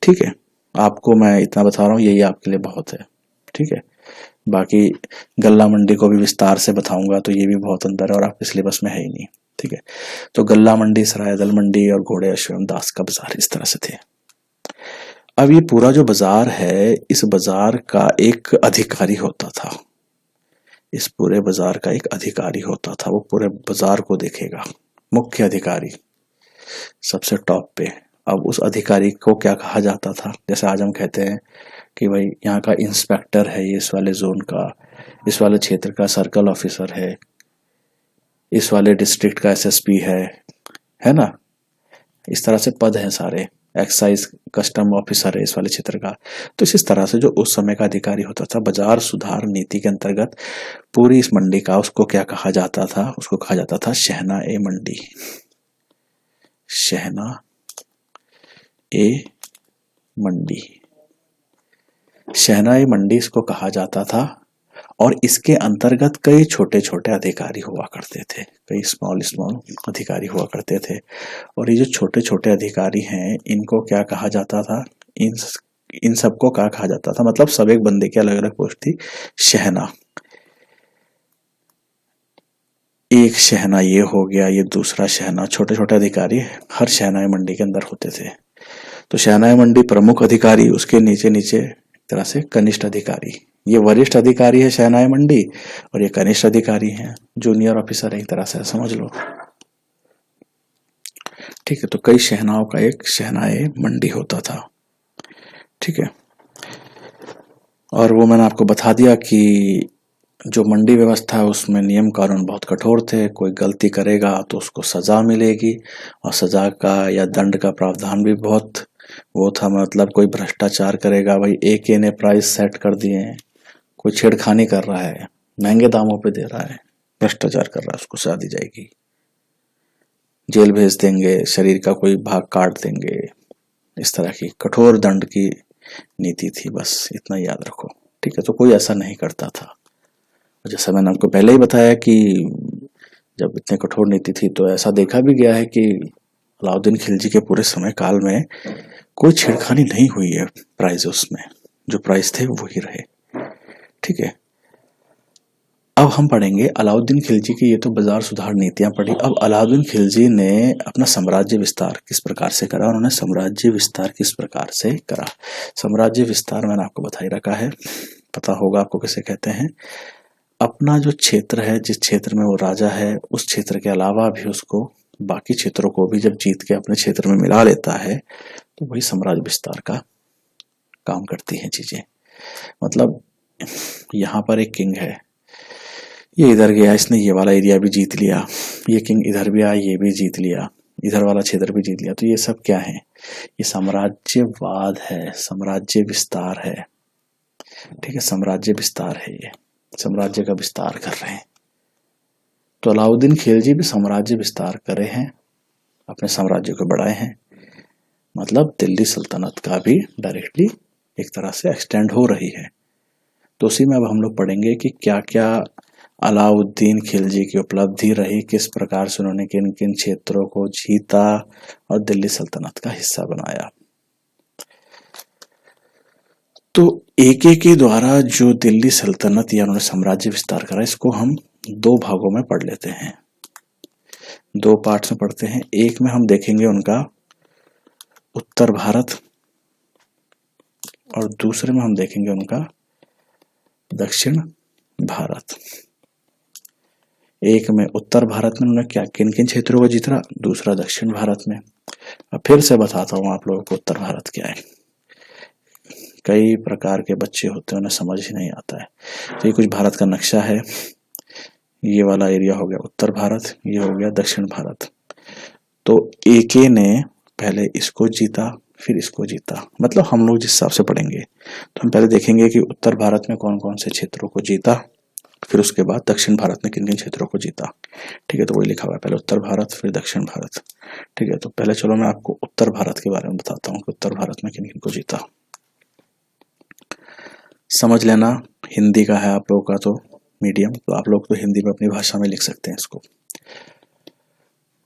ठीक है, आपको मैं इतना बता रहा हूँ, यही आपके लिए बहुत है। ठीक है, बाकी गल्ला मंडी को भी विस्तार से बताऊंगा तो ये भी बहुत अंदर है और आपके सिलेबस में है ही नहीं। ठीक है, तो गल्ला मंडी, सराय अदल मंडी और घोड़े अश्व एवं दास का बाजार इस तरह से थे। अब ये पूरा जो बाजार है, इस बाजार का एक अधिकारी होता था, इस पूरे बाजार का एक अधिकारी होता था, वो पूरे बाजार को देखेगा, मुख्य अधिकारी सबसे टॉप पे। अब उस अधिकारी को क्या कहा जाता था? जैसे आज हम कहते हैं कि भाई यहाँ का इंस्पेक्टर है, ये इस वाले जोन का, इस वाले क्षेत्र का सर्कल ऑफिसर है, इस वाले डिस्ट्रिक्ट का SSP है ना, इस तरह से पद हैं सारे, एक्साइज कस्टम ऑफिसर है इस वाले क्षेत्र का। तो इस तरह से जो उस समय का अधिकारी होता था, बाजार सुधार नीति के अंतर्गत पूरी इस मंडी का, उसको क्या कहा जाता था? उसको कहा जाता था शहना ए मंडी, शहना ए मंडी, शहना ए मंडी इसको कहा जाता था। और इसके अंतर्गत कई छोटे छोटे अधिकारी हुआ करते थे, कई स्मॉल अधिकारी हुआ करते थे। और ये जो छोटे छोटे अधिकारी हैं, इनको क्या कहा जाता था? इन सबको क्या कहा जाता था? मतलब सब एक बंदे की अलग अलग पोस्ट थी। शहना, एक शहना ये हो गया, ये दूसरा शहना, छोटे छोटे अधिकारी हर शहनाई मंडी के अंदर होते थे। तो शहनाई मंडी प्रमुख अधिकारी, उसके नीचे नीचे एक तरह से कनिष्ठ अधिकारी, ये वरिष्ठ अधिकारी है शहनाई मंडी और ये कनिष्ठ अधिकारी हैं, जूनियर ऑफिसर है, एक तरह से समझ लो। ठीक है, तो कई शहनाओं का एक शहनाई मंडी होता था। ठीक है, और वो मैंने आपको बता दिया कि जो मंडी व्यवस्था है उसमें नियम कानून बहुत कठोर थे, कोई गलती करेगा तो उसको सजा मिलेगी, और सजा का या दंड का प्रावधान भी बहुत वो था। मतलब कोई भ्रष्टाचार करेगा, भाई एक ने प्राइस सेट कर दिए हैं, कोई छेड़खानी कर रहा है, महंगे दामों पे दे रहा है, भ्रष्टाचार कर रहा है, उसको सजा दी जाएगी, जेल भेज देंगे, शरीर का कोई भाग काट देंगे। इस तरह की कठोर दंड की नीति थी, बस इतना याद रखो, ठीक है। तो कोई ऐसा नहीं करता था। जैसा मैंने आपको पहले ही बताया कि जब इतने कठोर नीति थी तो ऐसा देखा भी गया है कि अलाउद्दीन खिलजी के पूरे समय काल में कोई छेड़खानी नहीं हुई है प्राइजेस में, जो प्राइस थे वही रहे, ठीक है। अब हम पढ़ेंगे अलाउद्दीन खिलजी की, ये तो बाजार सुधार नीतियां पढ़ी। अब अलाउद्दीन खिलजी ने अपना साम्राज्य विस्तार किस प्रकार से करा, उन्होंने साम्राज्य विस्तार किस प्रकार से करा। साम्राज्य विस्तार मैंने आपको बता ही रखा है, पता होगा आपको किसे कहते हैं। अपना जो क्षेत्र है, जिस क्षेत्र में वो राजा है, उस क्षेत्र के अलावा भी उसको बाकी क्षेत्रों को भी जब जीत के अपने क्षेत्र में मिला लेता है तो वही साम्राज्य विस्तार का काम करती हैं चीजें। मतलब यहाँ पर एक किंग है, ये इधर गया, इसने ये वाला एरिया भी जीत लिया, ये किंग इधर भी आया, ये भी जीत लिया, इधर वाला क्षेत्र भी जीत लिया। तो ये सब क्या है, ये साम्राज्यवाद है, साम्राज्य विस्तार है, ठीक है। साम्राज्य विस्तार है, ये साम्राज्य का विस्तार कर रहे हैं। तो अलाउद्दीन खिलजी भी साम्राज्य विस्तार करे हैं, अपने साम्राज्य को बढ़ाए हैं। मतलब दिल्ली सल्तनत का भी डायरेक्टली एक तरह से एक्सटेंड हो रही है। तो उसी में अब हम लोग पढ़ेंगे कि क्या क्या अलाउद्दीन खिलजी की उपलब्धि रही, किस प्रकार से उन्होंने किन किन क्षेत्रों को जीता और दिल्ली सल्तनत का हिस्सा बनाया। तो एके के द्वारा जो दिल्ली सल्तनत या उन्होंने साम्राज्य विस्तार करा, इसको हम दो भागों में पढ़ लेते हैं, दो पार्ट्स में पढ़ते हैं। एक में हम देखेंगे उनका उत्तर भारत, और दूसरे में हम देखेंगे उनका दक्षिण भारत। एक में उत्तर भारत में उन्होंने क्या किन किन क्षेत्रों को जीता, दूसरा दक्षिण भारत में। अब फिर से बताता हूं आप लोगों को उत्तर भारत क्या है। कई प्रकार के बच्चे होते हैं, उन्हें समझ ही नहीं आता है। तो ये कुछ भारत का नक्शा है, ये वाला एरिया हो गया उत्तर भारत, ये हो गया दक्षिण भारत। तो एके ने पहले इसको जीता, फिर इसको जीता। मतलब हम लोग जिस हिसाब से पढ़ेंगे तो हम पहले देखेंगे कि उत्तर भारत में कौन कौन से क्षेत्रों को जीता, फिर उसके बाद दक्षिण भारत में किन किन क्षेत्रों को जीता, ठीक है। तो वही लिखा हुआ है, पहले उत्तर भारत फिर दक्षिण भारत, ठीक है। तो पहले चलो मैं आपको उत्तर भारत के बारे में बताता हूँ कि उत्तर भारत में किन किन को जीता। समझ लेना, हिंदी का है आप लोगों का तो मीडियम, तो आप लोग तो हिंदी में अपनी भाषा में लिख सकते हैं इसको।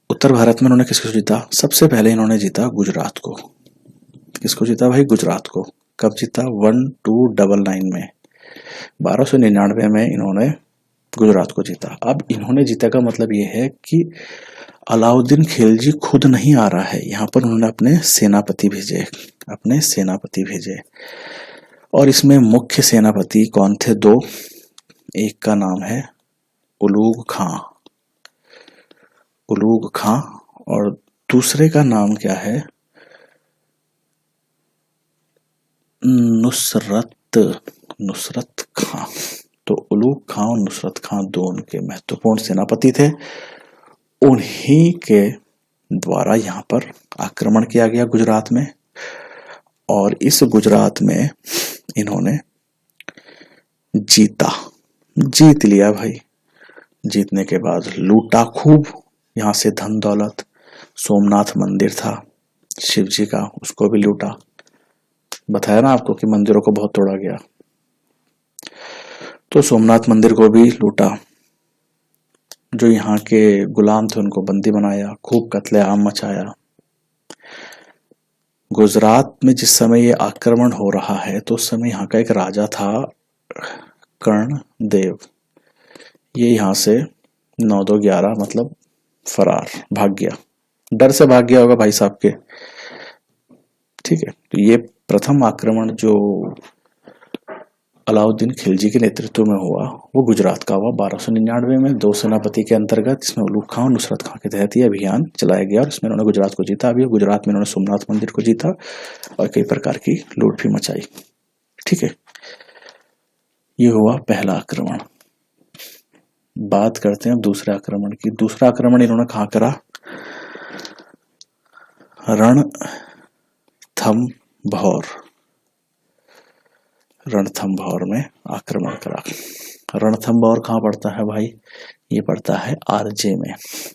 उत्तर भारत में उन्होंने किसको जीता, सबसे पहले इन्होंने जीता गुजरात को। किसको जीता भाई, गुजरात को। कब जीता, 1299 में, 1299 में इन्होंने गुजरात को जीता। अब इन्होंने जीता का मतलब ये है कि अलाउद्दीन खिलजी खुद नहीं आ रहा है, यहाँ पर उन्होंने अपने सेनापति भेजे, और इसमें मुख्य सेनापति कौन थे, दो। एक का नाम है उलूग खां और दूसरे का नाम क्या है, नुसरत खां। तो उलूग खां और नुसरत खां दो उनके महत्वपूर्ण सेनापति थे। उन्हीं के द्वारा यहाँ पर आक्रमण किया गया गुजरात में, और इस गुजरात में इन्होंने जीत लिया भाई। जीतने के बाद लूटा खूब, यहाँ से धन दौलत, सोमनाथ मंदिर था शिव जी का, उसको भी लूटा। बताया ना आपको कि मंदिरों को बहुत तोड़ा गया, तो सोमनाथ मंदिर को भी लूटा। जो यहाँ के गुलाम थे उनको बंदी बनाया, खूब कत्लेआम मचाया। गुजरात में जिस समय ये आक्रमण हो रहा है तो उस समय यहाँ का एक राजा था कर्णदेव। ये यहाँ से 9-2-11 मतलब फरार भाग गया, डर से भाग गया होगा भाई साहब के, ठीक है। तो ये प्रथम आक्रमण जो अलाउद्दीन खिलजी के नेतृत्व में हुआ वो गुजरात का हुआ 1299 में, दो सेनापति के अंतर्गत, इसमें उलूग खां और नुसरत खां के तहत ये अभियान चलाया गया और इसमें उन्होंने गुजरात को जीता। अभी गुजरात में उन्होंने सोमनाथ मंदिर को जीता और कई प्रकार की लूट भी मचाई, ठीक है। ये हुआ पहला आक्रमण। बात करते हैं दूसरे आक्रमण की। दूसरा आक्रमण इन्होंने कहाँ करा? रणथंभौर, रणथंभौर में आक्रमण करा। रणथंभौर कहाँ पड़ता है भाई? ये पड़ता है आरजे में।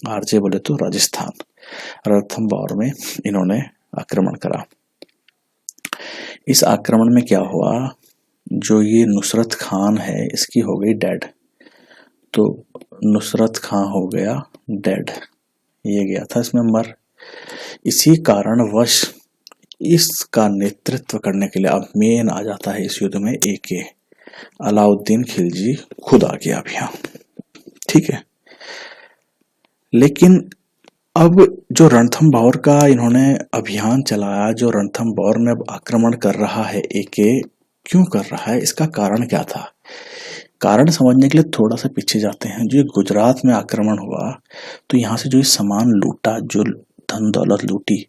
आरजे बोले तो राजस्थान। रणथंभौर में इन्होंने आक्रमण करा। इस आक्रमण में क्या हुआ, जो ये नुसरत खान है इसकी हो गई डेड। तो नुसरत खान हो गया डेड, ये गया था इसमें मर। इसी कारणवश इसका नेतृत्व करने के लिए अब मेन आ जाता है इस युद्ध में एके अलाउद्दीन खिलजी खुद आ गया अभी यहाँ, ठीक है। लेकिन अब जो रणथंभौर का इन्होंने अभियान चलाया, जो रणथंभौर में अब आक्रमण कर रहा है एके, क्यों कर रहा है, इसका कारण क्या था? कारण समझने के लिए थोड़ा सा पीछे जाते हैं। जो गुजरात में आक्रमण हुआ तो यहाँ से जो सामान लूटा, जो धन दौलत लूटी,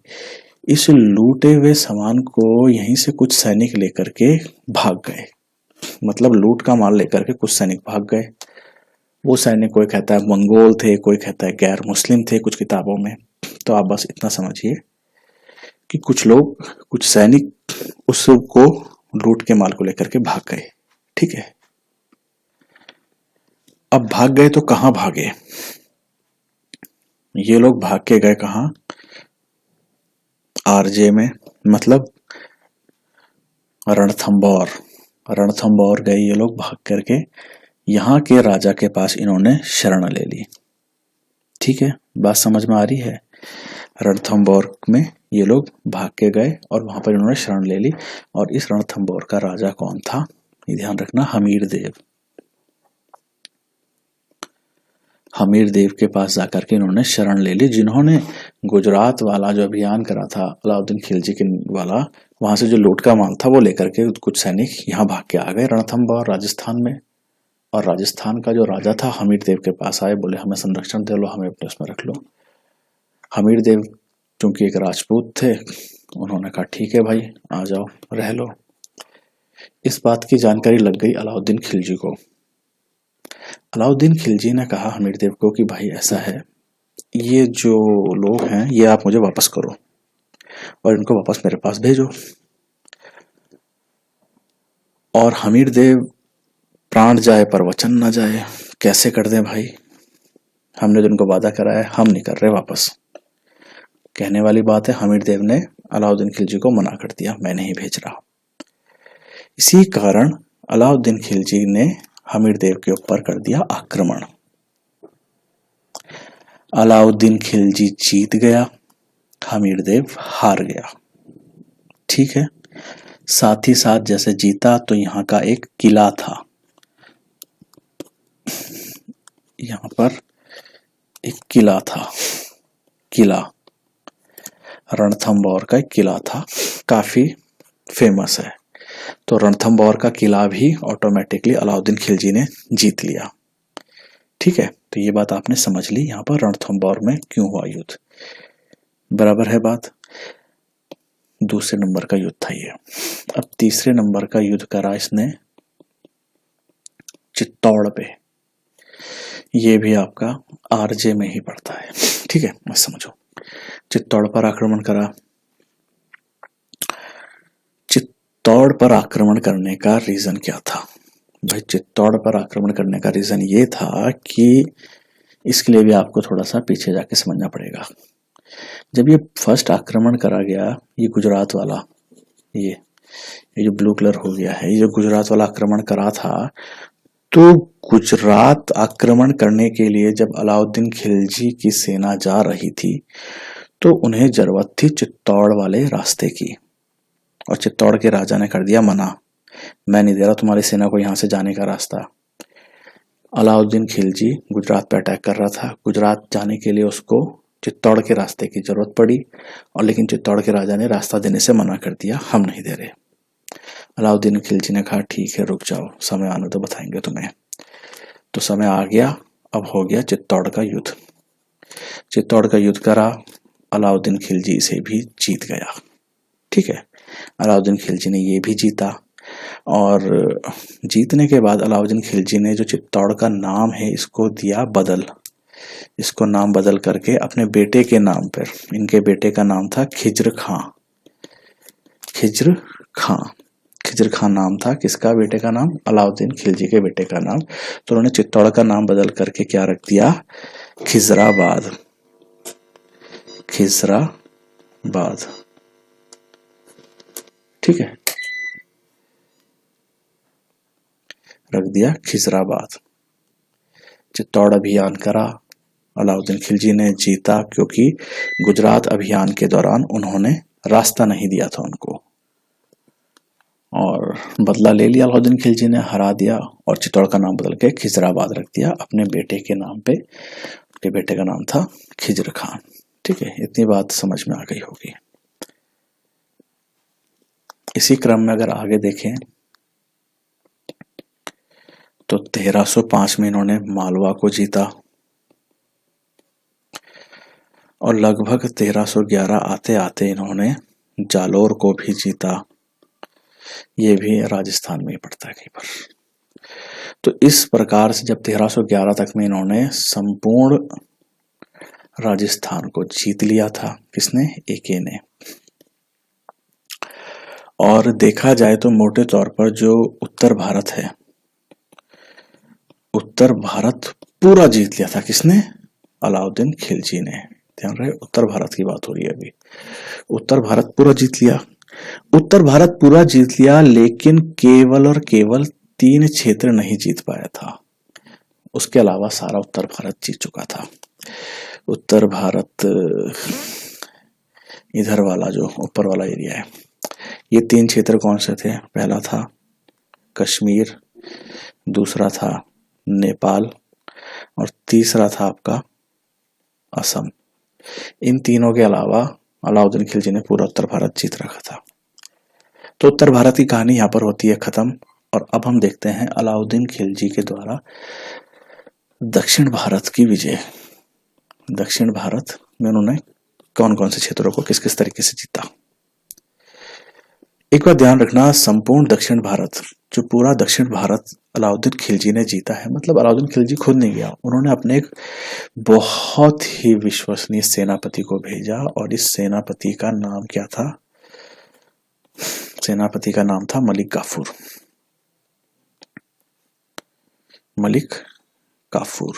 इस लूटे हुए सामान को यहीं से कुछ सैनिक लेकर के भाग गए। मतलब लूट का माल लेकर के कुछ सैनिक भाग गए। वो सैनिक कोई कहता है मंगोल थे, कोई कहता है गैर मुस्लिम थे कुछ किताबों में। तो आप बस इतना समझिए कि कुछ लोग, कुछ सैनिक उसको लूट के माल को लेकर के भाग गए, ठीक है। अब भाग गए तो कहां भागे? ये लोग भाग के गए कहां? आरजे में, मतलब रणथंभौर। रणथंभौर गए ये लोग भाग करके, यहाँ के राजा के पास इन्होंने शरण ले ली, ठीक है। बात समझ में आ रही है? रणथंभौर में ये लोग भाग के गए और वहां पर इन्होंने शरण ले ली। और इस रणथंभौर का राजा कौन था, ये ध्यान रखना, हमीर देव। हमीर देव के पास जाकर के इन्होंने शरण ले ली, जिन्होंने गुजरात वाला जो अभियान करा था अलाउद्दीन खिलजी के वाला, वहां से जो लूट का माल था वो लेकर के कुछ सैनिक यहाँ भाग के आ गए रणथंभौर राजस्थान में। और राजस्थान का जो राजा था हमीर देव के पास आए, बोले हमें संरक्षण दे लो, हमें अपने उसमें रख लो। हमीर देव चूंकि एक राजपूत थे, उन्होंने कहा ठीक है भाई, आ जाओ रह लो। इस बात की जानकारी लग गई अलाउद्दीन खिलजी को। अलाउद्दीन खिलजी ने कहा हमीर देव को कि भाई ऐसा है, ये जो लोग हैं ये आप मुझे वापस करो और इनको वापस मेरे पास भेजो। और हमीर देव प्राण जाए पर वचन न जाए, कैसे कर दें भाई, हमने जो इनको वादा करा है हम नहीं कर रहे वापस। कहने वाली बात है, हमीर देव ने अलाउद्दीन खिलजी को मना कर दिया, मैं नहीं भेज रहा। इसी कारण अलाउद्दीन खिलजी ने हमीर देव के ऊपर कर दिया आक्रमण। अलाउद्दीन खिलजी जीत गया, हमीर देव हार गया, ठीक है। साथ ही साथ जैसे जीता तो यहाँ का एक किला था, यहाँ पर एक किला था, किला रणथंभौर का एक किला था, काफी फेमस है। तो रणथंभौर का किला भी ऑटोमेटिकली अलाउद्दीन खिलजी ने जीत लिया, ठीक है। तो ये बात आपने समझ ली, यहाँ पर रणथंभौर में क्यों हुआ युद्ध, बराबर है बात। दूसरे नंबर का युद्ध था ये। अब तीसरे नंबर का युद्ध करा इसने चित्तौड़ पे, ये भी आपका आरजे में ही पड़ता है, ठीक है, मत समझो। चित्तौड़ पर आक्रमण करा। चित्तौड़ पर आक्रमण करने का रीजन क्या था भाई? चित्तौड़ पर आक्रमण करने का रीजन ये था कि इसके लिए भी आपको थोड़ा सा पीछे जाके समझना पड़ेगा। जब ये फर्स्ट आक्रमण करा गया, ये गुजरात वाला, ये जो ब्लू कलर हो गया है, ये जो गुजरात वाला आक्रमण करा था, तो गुजरात आक्रमण करने के लिए जब अलाउद्दीन खिलजी की सेना जा रही थी तो उन्हें जरूरत थी चित्तौड़ वाले रास्ते की, और चित्तौड़ के राजा ने कर दिया मना, मैं नहीं दे रहा तुम्हारी सेना को यहाँ से जाने का रास्ता। अलाउद्दीन खिलजी गुजरात पे अटैक कर रहा था, गुजरात जाने के लिए उसको चित्तौड़ के रास्ते की जरूरत पड़ी, और लेकिन चित्तौड़ के राजा ने रास्ता देने से मना कर दिया, हम नहीं दे रहे। अलाउद्दीन खिलजी ने कहा ठीक है रुक जाओ, समय आने तो बताएंगे तुम्हें। तो समय आ गया, अब हो गया चित्तौड़ का युद्ध। चित्तौड़ का युद्ध करा, अलाउद्दीन खिलजी इसे भी जीत गया, ठीक है। अलाउद्दीन खिलजी ने ये भी जीता। और जीतने के बाद अलाउद्दीन खिलजी ने जो चित्तौड़ का नाम है इसको दिया बदल, इसको नाम बदल करके अपने बेटे के नाम पर, इनके बेटे का नाम था खिज्र खां, खिज्र खां, खिज्र खां नाम था किसका बेटे का नाम, अलाउद्दीन खिलजी के बेटे का नाम। तो उन्होंने चित्तौड़ का नाम बदल करके क्या रख दिया, खिजराबाद, खिजराबाद, ठीक है, रख दिया खिजराबाद। चित्तौड़ अभियान करा, अलाउद्दीन खिलजी ने जीता क्योंकि गुजरात अभियान के दौरान उन्होंने रास्ता नहीं दिया था उनको, और बदला ले लिया अलाउद्दीन खिलजी ने, हरा दिया और चित्तौड़ का नाम बदल के खिजराबाद रख दिया अपने बेटे के नाम पे। उसके बेटे का नाम था खिज्र खान, ठीक है, इतनी बात समझ में आ गई होगी। इसी क्रम में अगर आगे देखें तो 1305 में इन्होंने मालवा को जीता और लगभग 1311 आते आते इन्होंने जालोर को भी जीता, ये भी राजस्थान में ही पड़ता है कहीं पर। तो इस प्रकार से जब 1311 तक में इन्होंने संपूर्ण राजस्थान को जीत लिया था, किसने, एके ने। और देखा जाए तो मोटे तौर पर जो उत्तर भारत है, उत्तर भारत पूरा जीत लिया था किसने, अलाउद्दीन खिलजी ने। ध्यान रहे, उत्तर भारत की बात हो रही है अभी। उत्तर भारत पूरा जीत लिया, उत्तर भारत पूरा जीत लिया, लेकिन केवल और केवल 3 क्षेत्र नहीं जीत पाया था, उसके अलावा सारा उत्तर भारत जीत चुका था। उत्तर भारत इधर वाला जो ऊपर वाला एरिया है, ये 3 क्षेत्र कौन से थे, पहला था कश्मीर, दूसरा था नेपाल और तीसरा था आपका असम। इन तीनों के अलावा अलाउद्दीन खिलजी ने पूरा उत्तर भारत जीत रखा था। तो उत्तर भारत की कहानी यहाँ पर होती है खत्म। और अब हम देखते हैं अलाउद्दीन खिलजी के द्वारा दक्षिण भारत की विजय। दक्षिण भारत में उन्होंने कौन कौन से क्षेत्रों को किस किस तरीके से जीता। एक बार ध्यान रखना, संपूर्ण दक्षिण भारत, जो पूरा दक्षिण भारत अलाउद्दीन खिलजी ने जीता है, मतलब अलाउद्दीन खिलजी खुद नहीं गया, उन्होंने अपने एक बहुत ही विश्वसनीय सेनापति को भेजा और इस सेनापति का नाम क्या था, सेनापति का नाम था मलिक काफूर। मलिक काफूर,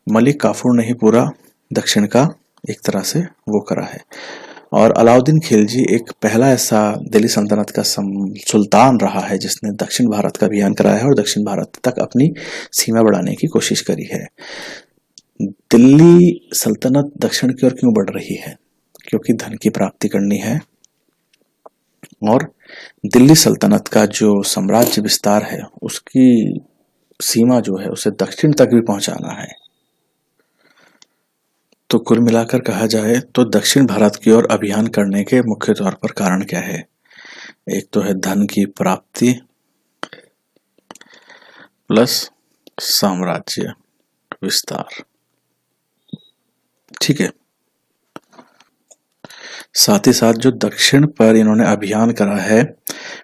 मलिक काफूर ने ही पूरा दक्षिण का एक तरह से वो करा है। और अलाउद्दीन खिलजी एक पहला ऐसा दिल्ली सल्तनत का सुल्तान रहा है जिसने दक्षिण भारत का अभियान कराया है और दक्षिण भारत तक अपनी सीमा बढ़ाने की कोशिश करी है। दिल्ली सल्तनत दक्षिण की ओर क्यों बढ़ रही है, क्योंकि धन की प्राप्ति करनी है और दिल्ली सल्तनत का जो साम्राज्य विस्तार है उसकी सीमा जो है उसे दक्षिण तक भी पहुंचाना है। तो कुल मिलाकर कहा जाए तो दक्षिण भारत की ओर अभियान करने के मुख्य तौर पर कारण क्या है, एक तो है धन की प्राप्ति प्लस साम्राज्य विस्तार, ठीक है। साथ ही साथ जो दक्षिण पर इन्होंने अभियान करा है,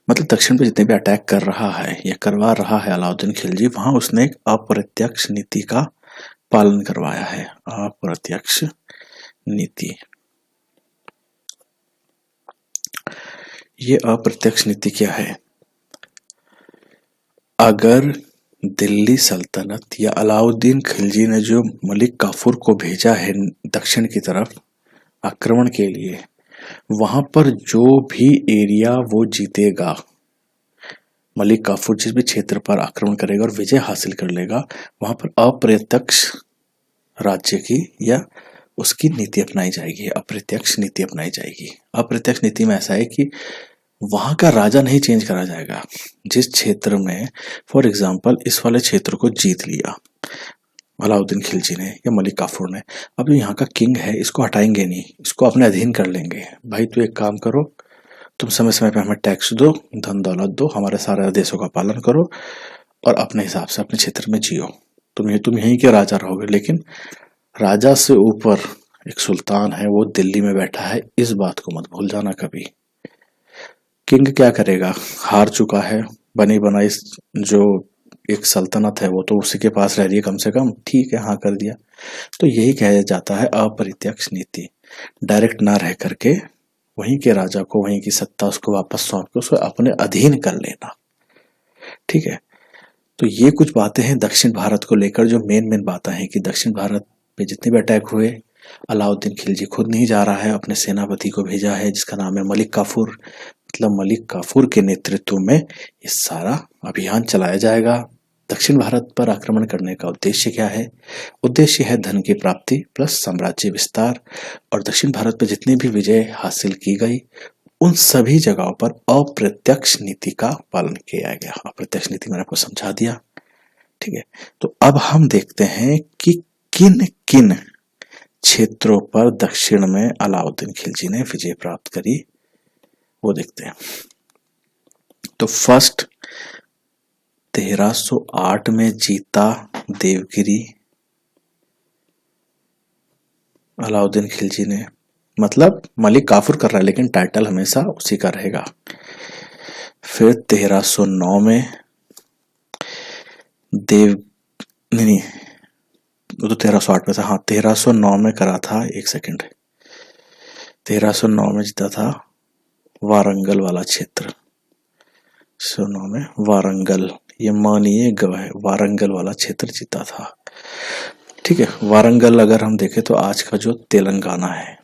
मतलब दक्षिण पर जितने भी अटैक कर रहा है या करवा रहा है अलाउद्दीन खिलजी, वहां उसने एक अप्रत्यक्ष नीति का पालन करवाया है। अप्रत्यक्ष नीति, ये अप्रत्यक्ष नीति क्या है, अगर दिल्ली सल्तनत या अलाउद्दीन खिलजी ने जो मलिक काफूर को भेजा है दक्षिण की तरफ आक्रमण के लिए, वहां पर जो भी एरिया वो जीतेगा, मलिक काफूर जिस भी क्षेत्र पर आक्रमण करेगा और विजय हासिल कर लेगा, वहां पर अप्रत्यक्ष राज्य की या उसकी नीति अपनाई जाएगी, अप्रत्यक्ष नीति अपनाई जाएगी। अप्रत्यक्ष नीति में ऐसा है कि वहां का राजा नहीं चेंज करा जाएगा। जिस क्षेत्र में फॉर एग्जांपल इस वाले क्षेत्र को जीत लिया अलाउद्दीन खिलजी ने या मलिक काफूर ने, अब जो यहाँ का किंग है इसको हटाएंगे नहीं, इसको अपने अधीन कर लेंगे। भाई तू एक काम करो, तुम समय समय पे हमें टैक्स दो, धन दौलत दो, हमारे सारे आदेशों का पालन करो और अपने हिसाब से अपने क्षेत्र में जियो, तुम यहीं के राजा रहोगे। लेकिन राजा से ऊपर एक सुल्तान है, वो दिल्ली में बैठा है, इस बात को मत भूल जाना कभी। किंग क्या करेगा, हार चुका है, बनी बनाई जो एक सल्तनत है वो तो उसी के पास रह रही है कम से कम, ठीक है हाँ कर दिया। तो यही कहा जाता है अप्रत्यक्ष नीति, डायरेक्ट ना रह करके वहीं के राजा को वहीं की सत्ता उसको वापस सौंप के उसको अपने अधीन कर लेना, ठीक है। तो ये कुछ बातें हैं दक्षिण भारत को लेकर, जो मेन बातें हैं कि दक्षिण भारत पे जितने भी अटैक हुए, अलाउद्दीन खिलजी खुद नहीं जा रहा है, अपने सेनापति को भेजा है जिसका नाम है मलिक काफूर, मतलब मलिक काफूर के नेतृत्व में ये सारा अभियान चलाया जाएगा। दक्षिण भारत पर आक्रमण करने का उद्देश्य क्या है, उद्देश्य है धन की प्राप्ति प्लस साम्राज्य विस्तार, और दक्षिण भारत पर जितनी भी विजय हासिल की गई उन सभी जगहों पर अप्रत्यक्ष नीति का पालन किया गया। अप्रत्यक्ष नीति मैंने आपको समझा दिया, ठीक है। तो अब हम देखते हैं कि किन किन क्षेत्रों पर दक्षिण में अलाउद्दीन खिलजी ने विजय प्राप्त करी, वो देखते हैं। तो फर्स्ट 1308 में जीता देवगिरी अलाउद्दीन खिलजी ने, मतलब मलिक काफूर कर रहा है लेकिन टाइटल हमेशा उसी का रहेगा। फिर 1309 में नहीं वो तो 1308 में था, हाँ 1309 में करा था, एक सेकंड, 1309 में जीता था वारंगल वाला क्षेत्र, 1309 में वारंगल, ये मानिए गवाह, वारंगल वाला क्षेत्र जीता था, ठीक है। वारंगल अगर हम देखें तो आज का जो तेलंगाना है,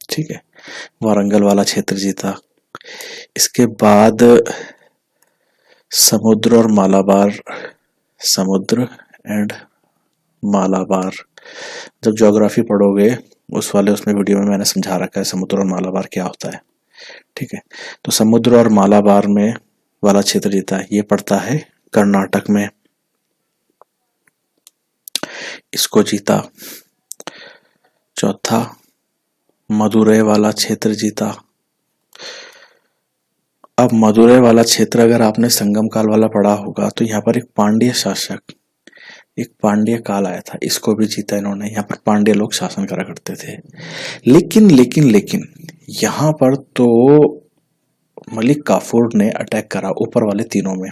ठीक है, वारंगल वाला क्षेत्र जीता। इसके बाद समुद्र और मालाबार, समुद्र एंड मालाबार, जब ज्योग्राफी पढ़ोगे उस वाले उसमें वीडियो में मैंने समझा रखा है समुद्र और मालाबार क्या होता है, ठीक है। तो समुद्र और मालाबार में वाला क्षेत्र जीता है, ये पड़ता है कर्नाटक में, इसको जीता। चौथा मदुरै वाला क्षेत्र जीता। अब मदुरै वाला क्षेत्र अगर आपने संगम काल वाला पढ़ा होगा तो यहाँ पर एक पांड्य शासक, एक पांड्य काल आया था, इसको भी जीता इन्होंने। यहाँ पर पांड्य लोग शासन करा करते थे, लेकिन यहाँ पर तो मलिक काफूर ने अटैक करा ऊपर वाले तीनों में,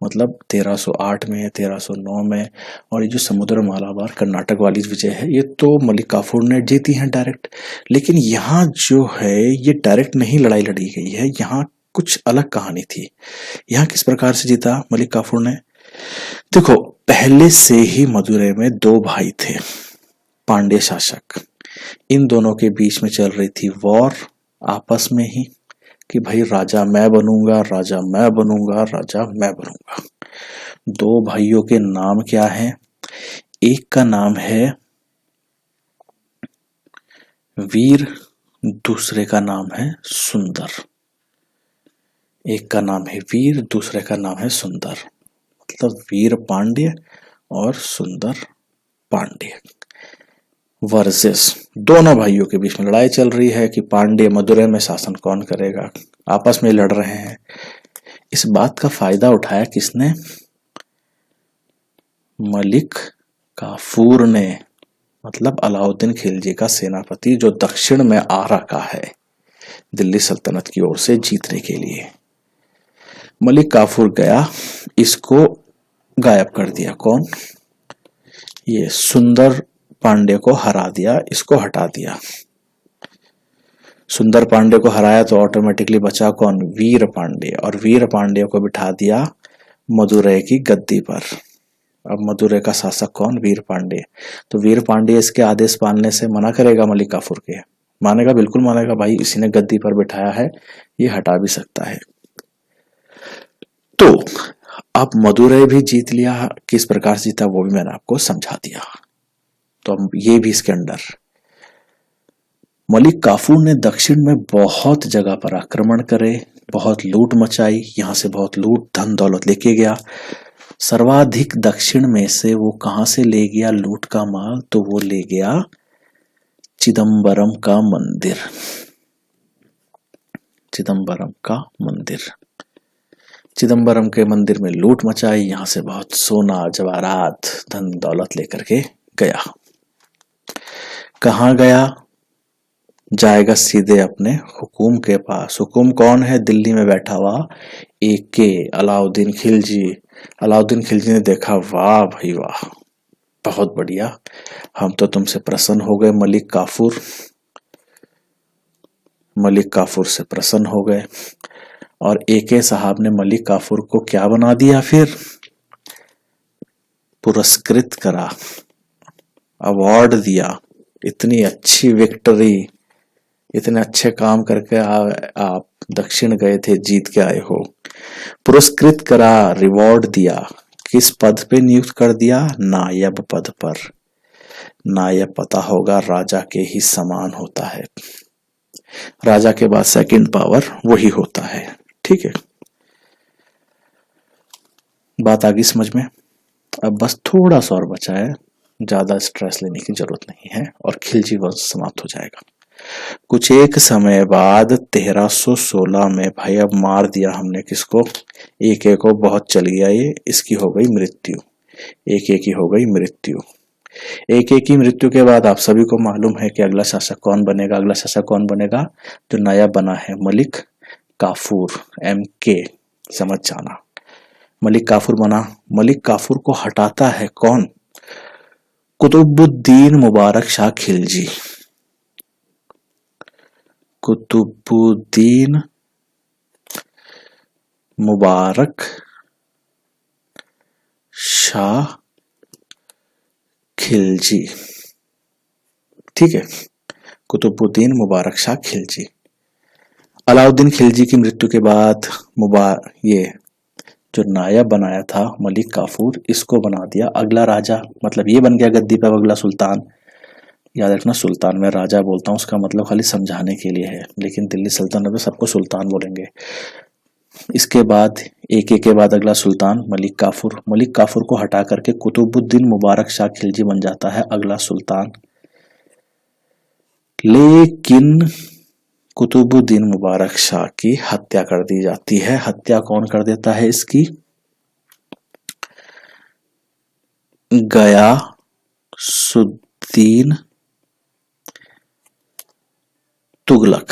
मतलब 1308 में, 1309 में, और ये जो समुद्र मालाबार कर्नाटक वाली विजय है ये तो मलिक काफूर ने जीती है डायरेक्ट। लेकिन यहाँ जो है ये डायरेक्ट नहीं लड़ाई लड़ी गई है, यहाँ कुछ अलग कहानी थी। यहाँ किस प्रकार से जीता मलिक काफूर ने, देखो पहले से ही मदुरै में दो भाई थे पांड्य शासक, इन दोनों के बीच में चल रही थी वॉर आपस में ही कि भाई राजा मैं बनूंगा, राजा मैं बनूंगा, राजा मैं बनूंगा। दो भाइयों के नाम क्या हैं, एक का नाम है वीर, दूसरे का नाम है सुंदर। एक का नाम है वीर, दूसरे का नाम है सुंदर, मतलब वीर पांड्य और सुंदर पांड्य वर्सेस दोनों भाइयों के बीच में लड़ाई चल रही है कि पांड्य मदुरै में शासन कौन करेगा, आपस में लड़ रहे हैं। इस बात का फायदा उठाया किसने, मलिक काफूर ने, मतलब अलाउद्दीन खिलजी का सेनापति जो दक्षिण में आ रखा है दिल्ली सल्तनत की ओर से जीतने के लिए। मलिक काफूर गया, इसको गायब कर दिया, कौन, ये सुंदर पांडे को हरा दिया, इसको हटा दिया। सुंदर पांडे को हराया तो ऑटोमेटिकली बचा कौन, वीर पांडे, और वीर पांडे को बिठा दिया मदुरै की गद्दी पर। अब मदुरै का शासक कौन, वीर पांडे। तो वीर पांडे इसके आदेश पालने से मना करेगा मलिक काफूर के, मानेगा, बिल्कुल मानेगा, भाई इसी ने गद्दी पर बिठाया है, ये हटा भी सकता है। तो अब मदुरै भी जीत लिया, किस प्रकार से जीता वो भी मैंने आपको समझा दिया। तो अब ये भी इसके अंदर मलिक काफूर ने दक्षिण में बहुत जगह पर आक्रमण करे, बहुत लूट मचाई, यहां से बहुत लूट धन दौलत लेके गया। सर्वाधिक दक्षिण में से वो कहां से ले गया लूट का माल, तो वो ले गया चिदम्बरम का मंदिर, चिदम्बरम का मंदिर। चिदम्बरम के मंदिर में लूट मचाई, यहां से बहुत सोना जवाहरात धन दौलत लेकर के गया। कहां गया, जाएगा सीधे अपने हुकुम के पास। हुकुम कौन है? दिल्ली में बैठा हुआ एके अलाउद्दीन खिलजी। अलाउद्दीन खिलजी ने देखा, वाह भाई वाह, बहुत बढ़िया, हम तो तुमसे प्रसन्न हो गए। मलिक काफूर से प्रसन्न हो गए और एके साहब ने मलिक काफूर को क्या बना दिया? फिर पुरस्कृत करा, अवार्ड दिया। इतनी अच्छी विक्ट्री, इतने अच्छे काम करके आप दक्षिण गए थे, जीत के आए हो। पुरस्कृत करा, रिवॉर्ड दिया। किस पद पे नियुक्त कर दिया? नायब पद पर। नायब पता होगा राजा के ही समान होता है, राजा के बाद सेकंड पावर वही होता है। ठीक है, बात आ गई समझ में? अब बस थोड़ा सा और बचा है, ज्यादा स्ट्रेस लेने की जरूरत नहीं है और खिलजी वंश समाप्त हो जाएगा। कुछ एक समय बाद 1316 में, भाई अब मार दिया हमने किसको? एक को, बहुत चल गया ये, इसकी हो गई मृत्यु। एक की हो गई मृत्यु। एक की मृत्यु के बाद आप सभी को मालूम है कि अगला शासक कौन बनेगा? अगला शासक कौन बनेगा? जो नया बना है, मलिक काफूर, MK, समझ जाना। मलिक काफूर बना। मलिक काफूर को हटाता है कौन? कुतुबुद्दीन मुबारक शाह खिलजी। कुतुबुद्दीन मुबारक शाह खिलजी। ठीक है, कुतुबुद्दीन मुबारक शाह खिलजी। अलाउद्दीन खिलजी की मृत्यु के बाद ये जो नायब बनाया था मलिक काफूर, इसको बना दिया अगला राजा, मतलब ये बन गया गद्दी पर अगला सुल्तान। याद रखना, सुल्तान में राजा बोलता हूँ उसका मतलब खाली समझाने के लिए है, लेकिन दिल्ली सल्तनत में सबको सुल्तान बोलेंगे। इसके बाद एक के बाद अगला सुल्तान मलिक काफूर। मलिक काफूर को हटा करके कुतुबुद्दीन मुबारक शाह खिलजी बन जाता है अगला सुल्तान। लेकिन कुतुबुद्दीन मुबारक शाह की हत्या कर दी जाती है। हत्या कौन कर देता है इसकी? गयासुद्दीन तुगलक।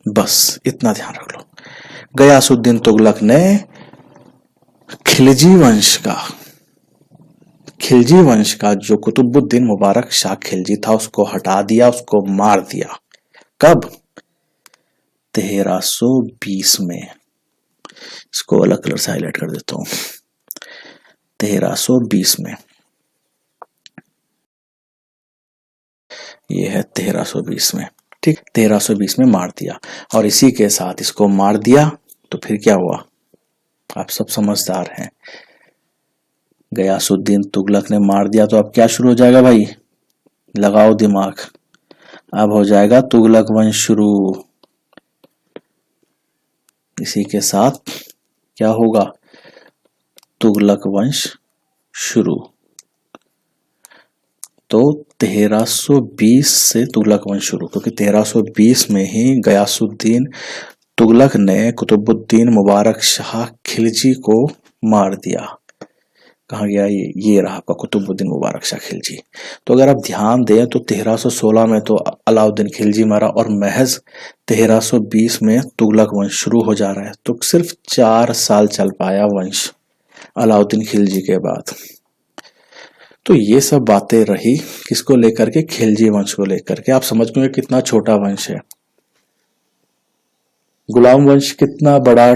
बस इतना ध्यान रख लो, गयासुद्दीन तुगलक ने खिलजी वंश का जो कुतुबुद्दीन मुबारक शाह खिलजी था उसको हटा दिया, उसको मार दिया। कब? 1320 में। इसको अलग कलर से हाईलाइट कर देता हूं, 1320 में। ये है 1320 में। ठीक, 1320 में मार दिया। और इसी के साथ इसको मार दिया तो फिर क्या हुआ? आप सब समझदार हैं। गयासुद्दीन तुगलक ने मार दिया तो अब क्या शुरू हो जाएगा भाई? लगाओ दिमाग, अब हो जाएगा तुगलक वंश शुरू। इसी के साथ क्या होगा? तुगलक वंश शुरू। तो 1320 से तुगलक वंश शुरू, क्योंकि 1320 में ही गयासुद्दीन तुगलक ने कुतुबुद्दीन मुबारक शाह खिलजी को मार दिया। कहाँ गया ये रहा आपका कुतुबुद्दीन मुबारक शाह खिलजी। तो अगर आप ध्यान दें तो 1316 में तो अलाउद्दीन खिलजी मारा और महज 1320 में तुगलक वंश शुरू हो जा रहा है। तो सिर्फ 4 साल चल पाया वंश अलाउद्दीन खिलजी के बाद। तो ये सब बातें रही किसको लेकर के? खिलजी वंश को लेकर के। आप समझ में कितना छोटा वंश है। गुलाम वंश कितना बड़ा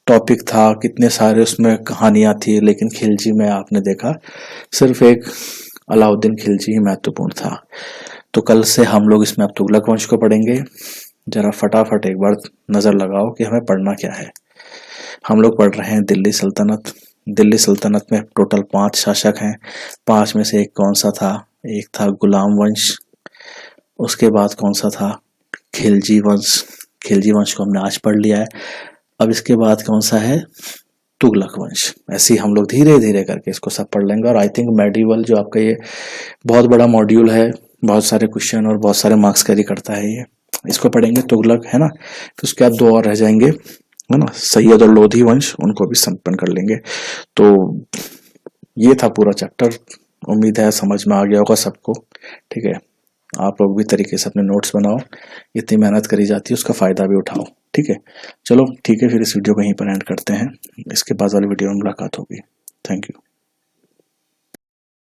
टॉपिक था, कितने सारे उसमें कहानियां थी, लेकिन खिलजी में आपने देखा सिर्फ एक अलाउद्दीन खिलजी ही महत्वपूर्ण था। तो कल से हम लोग इसमें अब तुगलक वंश को पढ़ेंगे। जरा फटाफट एक बार नजर लगाओ कि हमें पढ़ना क्या है। हम लोग पढ़ रहे हैं दिल्ली सल्तनत। दिल्ली सल्तनत में टोटल 5 शासक हैं। 5 में से एक कौन सा था? एक था गुलाम वंश। उसके बाद कौन सा था? खिलजी वंश। खिलजी वंश को हमने आज पढ़ लिया है। अब इसके बाद कौन सा है? तुगलक वंश। ऐसे ही हम लोग धीरे धीरे करके इसको सब पढ़ लेंगे। और आई थिंक मेडिवल जो आपका ये बहुत बड़ा मॉड्यूल है, बहुत सारे क्वेश्चन और बहुत सारे मार्क्स कैरी करता है ये, इसको पढ़ेंगे तुगलक, है ना। फिर उसके बाद 2 और रह जाएंगे, है ना, सैयद और लोधी वंश, उनको भी संपन्न कर लेंगे। तो ये था पूरा चैप्टर। उम्मीद है समझ में आ गया होगा सबको। ठीक है, आप लोग भी तरीके से अपने नोट्स बनाओ, इतनी मेहनत करी जाती है उसका फ़ायदा भी उठाओ। ठीक है, चलो ठीक है, फिर इस वीडियो को यहीं पर एंड करते हैं, इसके बाद वाली वीडियो में मुलाकात होगी। Thank you.